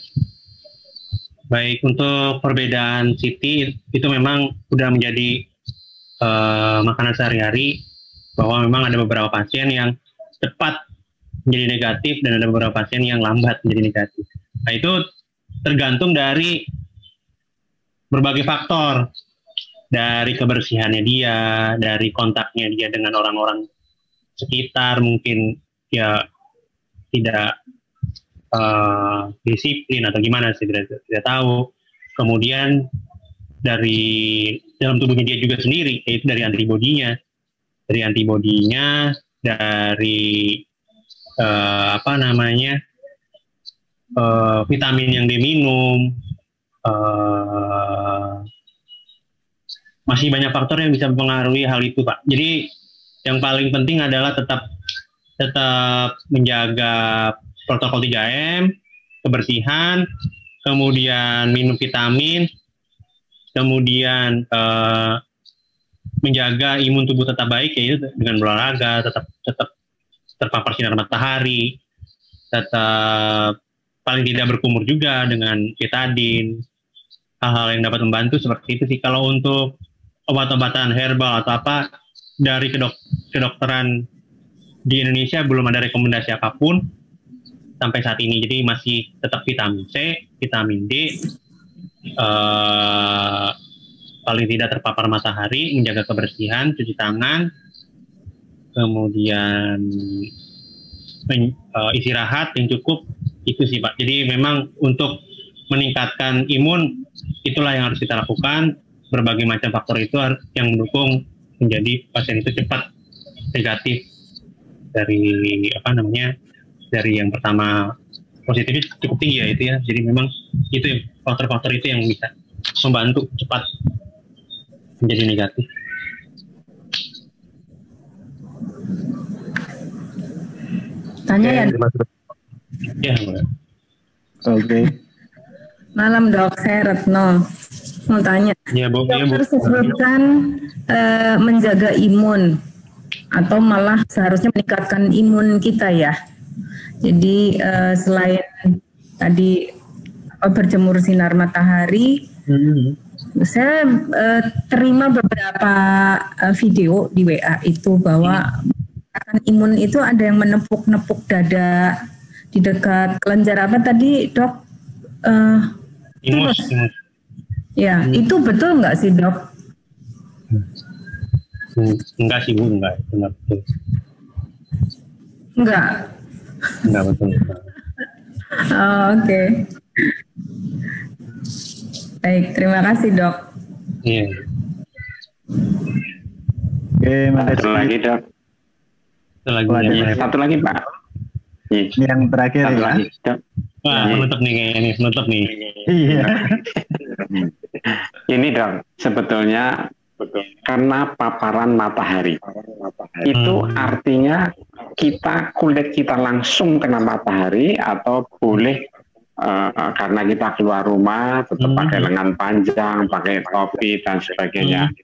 Baik, untuk perbedaan CT itu memang sudah menjadi makanan sehari-hari, bahwa memang ada beberapa pasien yang cepat menjadi negatif dan ada beberapa pasien yang lambat menjadi negatif. Nah, itu tergantung dari berbagai faktor, dari kebersihannya dia, dari kontaknya dia dengan orang-orang sekitar, mungkin ya tidak disiplin atau gimana sih, tidak tahu. Kemudian dari dalam tubuhnya dia juga sendiri, yaitu dari antibodinya, dari vitamin yang diminum, masih banyak faktor yang bisa mempengaruhi hal itu, Pak. Jadi yang paling penting adalah tetap menjaga protokol 3M, kebersihan, kemudian minum vitamin, kemudian menjaga imun tubuh tetap baik, yaitu dengan berolahraga, tetap terpapar sinar matahari, tetap paling tidak berkumur juga dengan betadine, hal-hal yang dapat membantu seperti itu sih. Kalau untuk obat-obatan herbal atau apa, dari kedokteran di Indonesia belum ada rekomendasi apapun sampai saat ini. Jadi masih tetap vitamin C, vitamin D, paling tidak terpapar matahari, menjaga kebersihan, cuci tangan, kemudian istirahat yang cukup, itu sih, Pak. Jadi memang untuk meningkatkan imun, itulah yang harus kita lakukan. Berbagai macam faktor itu yang mendukung menjadi pasien itu cepat negatif dari dari yang pertama positifnya cukup tinggi ya itu ya. Jadi memang itu faktor-faktor itu yang bisa membantu cepat menjadi negatif. Tanya ya. Ya. Oke. Malam, Dok, saya Retno. Mau tanya. Ya, Bu. Dokter sebutkan menjaga imun atau malah seharusnya meningkatkan imun kita ya. Jadi selain tadi berjemur sinar matahari, saya terima beberapa video di WA itu bahwa imun itu ada yang menepuk-nepuk dada di dekat kelenjar apa tadi, Dok? Imus. Ya, itu betul nggak sih, Dok? Enggak sih, Bu, enggak betul. Enggak betul. Oke. Baik, terima kasih, Dok. Iya. Oke, makasih. Satu lagi, Dok. Satu lagi, Pak. Ini yang terakhir satu ya. lagi, Dok. Wah, menutup nih. Iya. Ini, Dok, sebetulnya karena paparan matahari. Itu artinya kulit kita langsung kena matahari atau boleh karena kita keluar rumah tetap pakai lengan panjang, pakai topi dan sebagainya.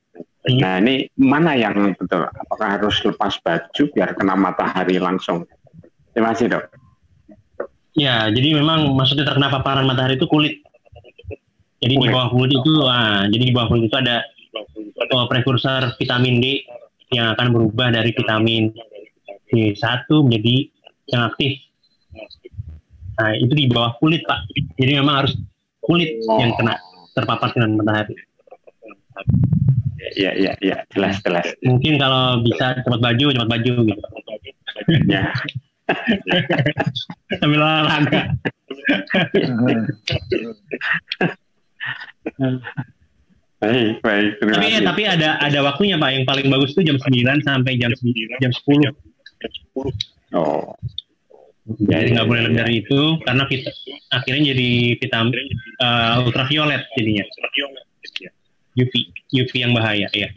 Nah, ini mana yang betul? Apakah harus lepas baju biar kena matahari langsung? Terima kasih, Dok. Ya, jadi memang maksudnya terkena paparan matahari itu kulit. Jadi di bawah kulit itu, ada prekursor vitamin D yang akan berubah dari vitamin D1 menjadi yang aktif. Nah, itu di bawah kulit, Pak. Jadi memang harus kulit yang kena terpapar sinar matahari. Iya, jelas. Mungkin kalau bisa cepat baju gitu. Ya. Sambil olahraga. Baik. Tapi ada waktunya Pak. Yang paling bagus itu jam 9 sampai jam 10. Oh. Jadi nggak boleh lebih dari itu karena akhirnya jadi vitamin ultraviolet jadinya. UV yang bahaya ya.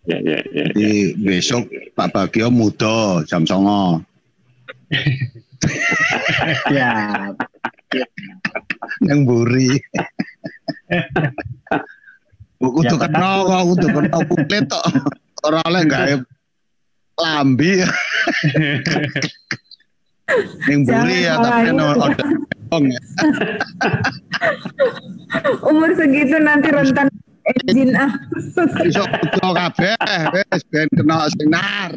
Jadi besok Pak Bagio muda jam 09.00. Ya. Yang buri. Kudu kena kok, kudu kena kulit tok. Ora oleh gawe lambi. Yang buri ya tapi Umur segitu nanti rentan izin Besok kudu kabeh wis ben kena sinar.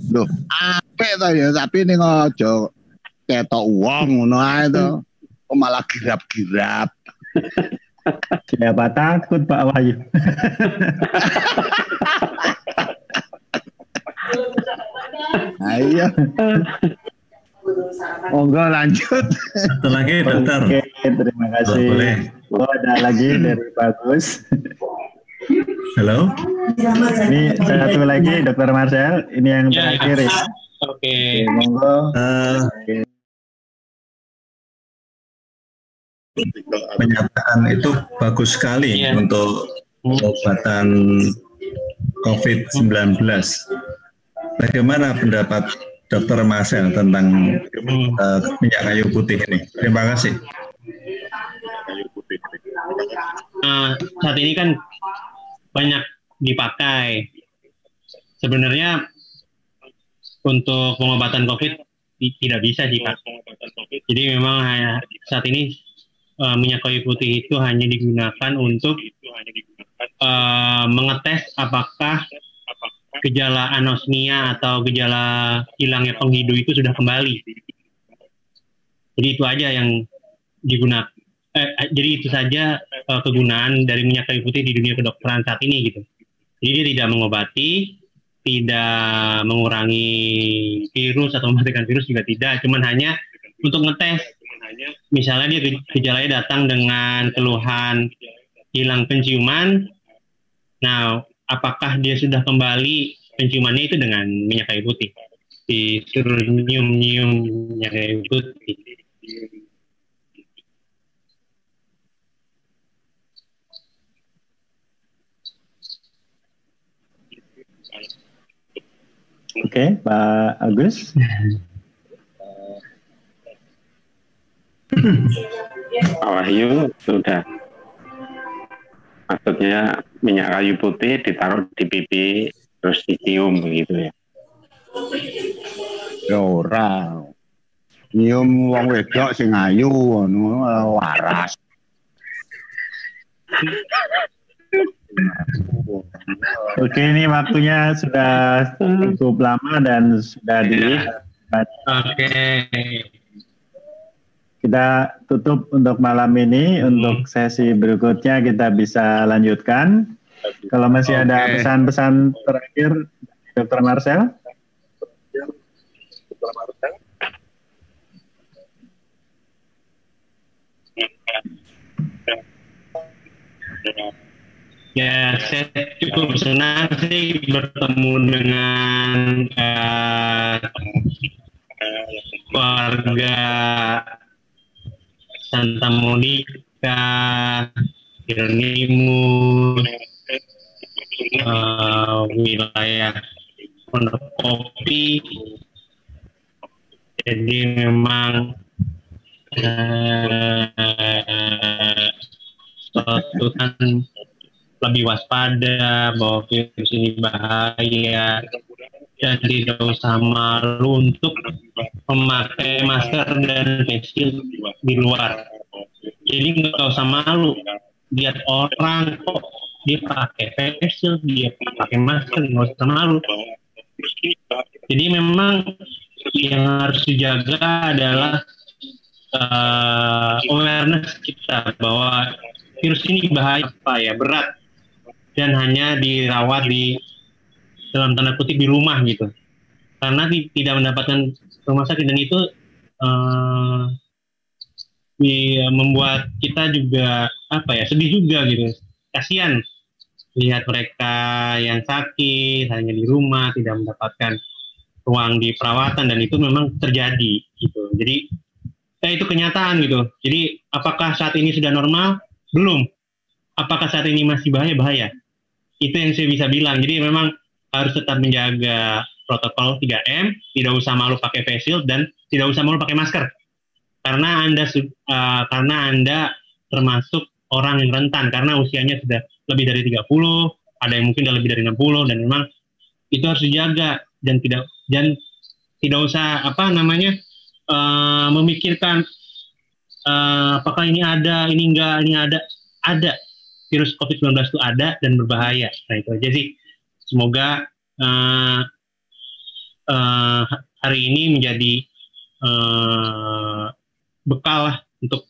Loh, apik to ya, tapi ning aja ketok wong ngono ae to. Kok malah girap-girap. Siapa takut Pak Wahyu? Ayo. Monggo lanjut. Satu lagi dokter. Oke, terima kasih. Boleh. Oh, ada lagi dari Bagus. Halo. Ini satu lagi Dokter Marcel. Ini yang terakhir ya. Oke. Monggo. Menyatakan itu bagus sekali untuk pengobatan COVID-19. Bagaimana pendapat Dr. Marcel tentang minyak kayu putih ini? Terima kasih. Saat ini kan banyak dipakai. Sebenarnya untuk pengobatan COVID tidak bisa sih Pak. Jadi memang saat ini minyak kayu putih itu hanya digunakan untuk mengetes apakah gejala anosmia atau gejala hilangnya penghidu itu sudah kembali. Jadi itu aja yang digunakan. Jadi itu saja kegunaan dari minyak kayu putih di dunia kedokteran saat ini gitu. Jadi dia tidak mengobati, tidak mengurangi virus atau mematikan virus juga tidak. Cuman hanya untuk ngetes. Misalnya dia gejalanya datang dengan keluhan hilang penciuman. Nah, apakah dia sudah kembali penciumannya itu dengan minyak kayu putih? Disuruh nyium-nyium minyak kayu putih. Oke, Pak Agus. Pak Wahyu sudah. Maksudnya minyak kayu putih ditaruh di pipi terus dicium begitu ya. Ya ora. Nyium wong wedok sing ayu ngono waras. Oke, ini waktunya sudah cukup lama dan sudah di. Oke. Kita tutup untuk malam ini. Untuk sesi berikutnya kita bisa lanjutkan. Kalau masih ada pesan-pesan terakhir, Dr. Marcel. Ya, saya cukup senang sih bertemu dengan keluarga Santa Monica, Hieronymus, wilayah Pondok Kopi. Jadi memang suatu kan lebih waspada bahwa virus ini bahaya dan tidak usah malu untuk memakai masker dan face shield di luar. Jadi nggak usah malu lihat orang kok dia pakai face shield, dia pakai masker, nggak usah malu. Jadi memang yang harus dijaga adalah awareness kita bahwa virus ini bahaya, berat, dan hanya dirawat di dalam tanda kutip di rumah gitu, karena tidak mendapatkan rumah sakit, dan itu membuat kita juga sedih juga gitu, kasihan lihat mereka yang sakit hanya di rumah, tidak mendapatkan ruang di perawatan, dan itu memang terjadi gitu. Jadi itu kenyataan gitu. Jadi apakah saat ini sudah normal? Belum. Apakah saat ini masih bahaya? Itu yang saya bisa bilang. Jadi memang harus tetap menjaga protokol 3M, tidak usah malu pakai face shield dan tidak usah malu pakai masker. Karena Anda termasuk orang yang rentan, karena usianya sudah lebih dari 30, ada yang mungkin sudah lebih dari 60, dan memang itu harus dijaga, dan tidak usah memikirkan apakah ini ada, ini enggak, ini ada. Virus COVID-19 itu ada dan berbahaya. Nah, itu aja sih. Semoga hari ini menjadi bekal lah untuk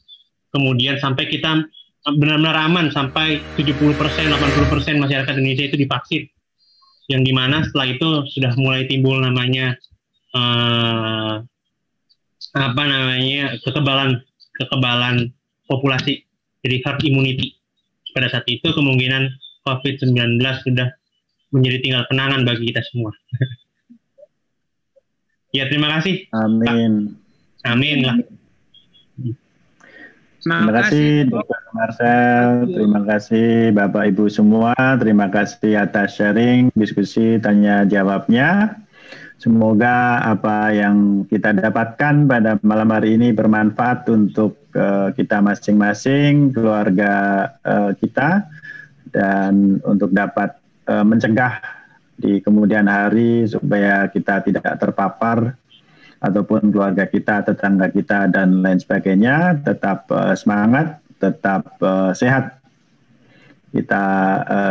kemudian sampai kita benar-benar aman, sampai 70%, 80% masyarakat Indonesia itu divaksin. Yang dimana setelah itu sudah mulai timbul namanya kekebalan populasi, jadi herd immunity. Pada saat itu kemungkinan COVID-19 sudah menjadi tinggal kenangan bagi kita semua. Ya, terima kasih. Amin. Amin lah. Terima kasih Dr. Marcel, terima kasih Bapak Ibu semua, terima kasih atas sharing, diskusi, tanya jawabnya. Semoga apa yang kita dapatkan pada malam hari ini bermanfaat untuk kita masing-masing, keluarga kita, dan untuk dapat mencegah di kemudian hari supaya kita tidak terpapar ataupun keluarga kita, tetangga kita, dan lain sebagainya. Tetap semangat, tetap sehat. Kita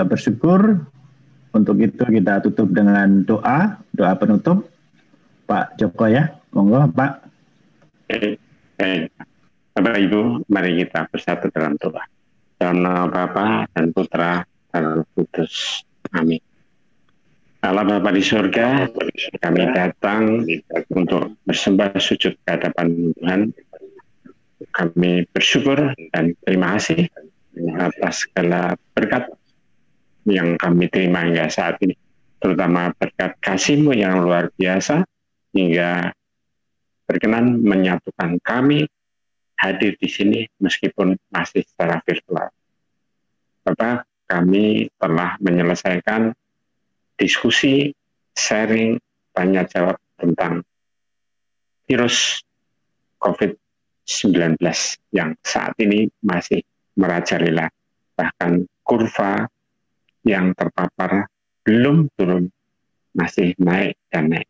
bersyukur. Untuk itu kita tutup dengan doa penutup. Pak Joko ya, monggo Pak. Bapak Ibu, mari kita bersatu dalam doa. Dalam nama Bapa dan Putra dan Roh Kudus. Amin. Allah Bapa di surga, kami datang untuk bersembah sujud ke hadapan Tuhan. Kami bersyukur dan terima kasih atas segala berkat yang kami terima hingga saat ini, terutama berkat kasih-Mu yang luar biasa hingga berkenan menyatukan kami hadir di sini meskipun masih secara virtual. Bapak, kami telah menyelesaikan diskusi, sharing, tanya jawab tentang virus COVID-19 yang saat ini masih merajalela, bahkan kurva yang terpapar belum turun, masih naik dan naik.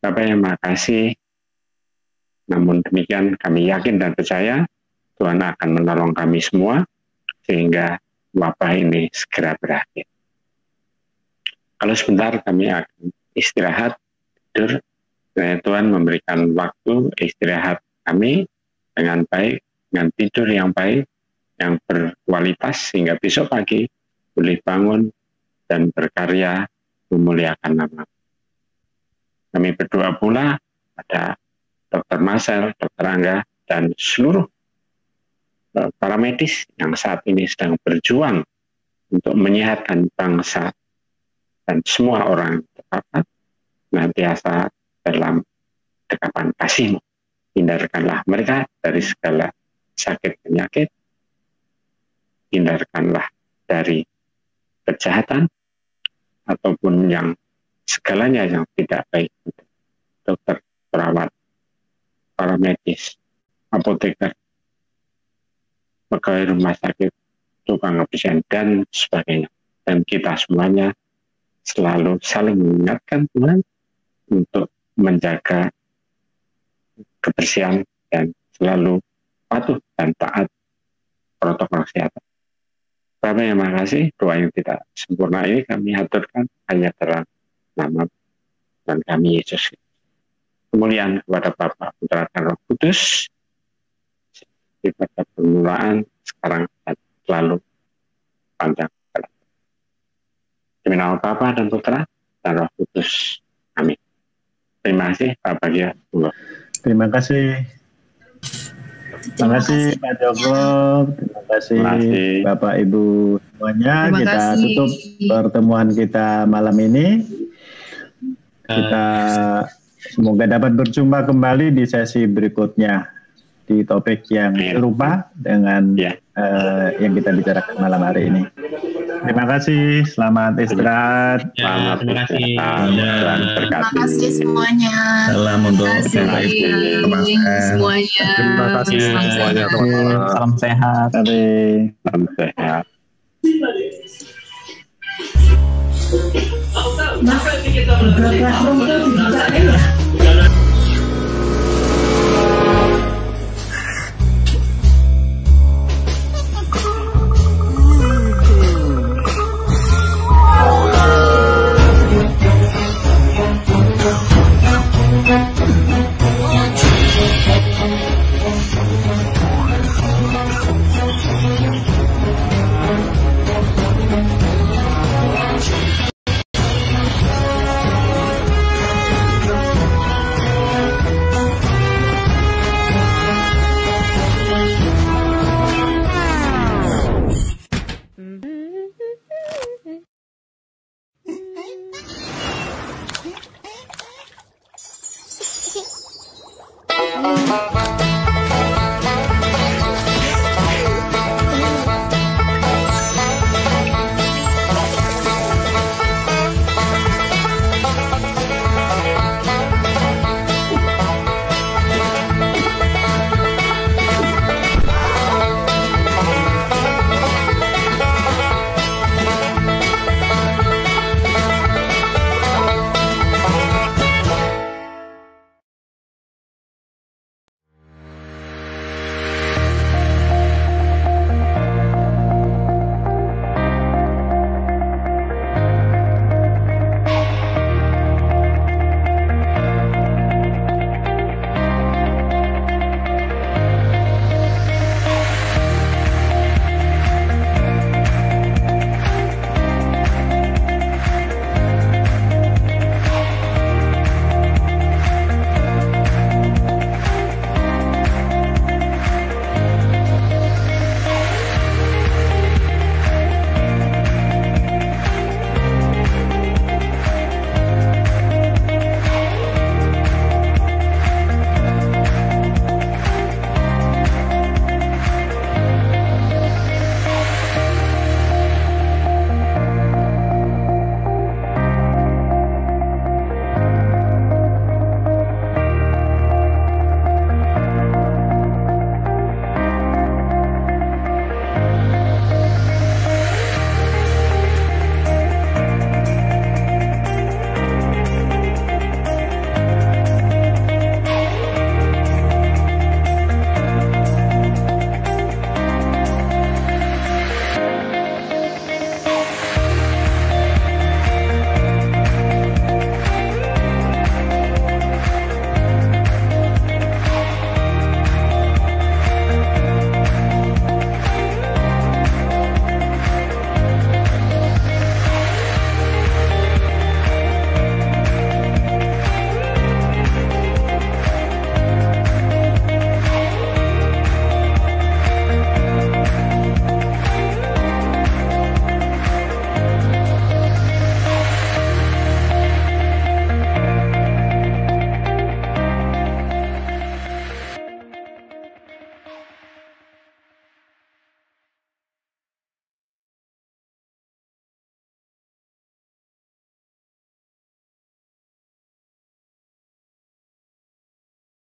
Bapak yang makasih, namun demikian kami yakin dan percaya Tuhan akan menolong kami semua sehingga wabah ini segera berakhir. Kalau sebentar kami akan istirahat, tidur, dan Tuhan memberikan waktu istirahat kami dengan baik, dengan tidur yang baik, yang berkualitas, sehingga besok pagi boleh bangun dan berkarya memuliakan nama. Kami berdoa pula pada Dr. Marcel, Dr. Angga, dan seluruh para medis yang saat ini sedang berjuang untuk menyehatkan bangsa dan semua orang terpapar, senantiasa dalam dekapan kasih-Mu. Hindarkanlah mereka dari segala sakit penyakit, hindarkanlah dari kejahatan ataupun yang segalanya yang tidak baik. Dokter, perawat, para medis, apoteker, pegawai rumah sakit, tukang kebersihan, dan sebagainya. Dan kita semuanya selalu saling mengingatkan Tuhan untuk menjaga kebersihan dan selalu patuh dan taat protokol kesehatan. Bapak yang makasih, doa yang tidak sempurna ini kami haturkan hanya dalam nama dan kami Yesus. Kemuliaan kepada Bapa, Putra, dan Roh Kudus, pada permulaan, sekarang, dan selalu panjang. Demi nama Bapa dan Putra dan Roh Kudus. Amin. Terima kasih Pak Bagio. Terima kasih. Terima kasih Pak Joko, terima kasih Bapak Ibu semuanya. Kita tutup pertemuan kita malam ini. Kita semoga dapat berjumpa kembali di sesi berikutnya di topik yang serupa dengan yang kita bicarakan malam hari ini. Terima kasih, selamat istirahat. Terima kasih. Terima kasih semuanya. Salam untuk semuanya. Terima kasih semuanya. Salam sehat. Salam sehat. Masa kita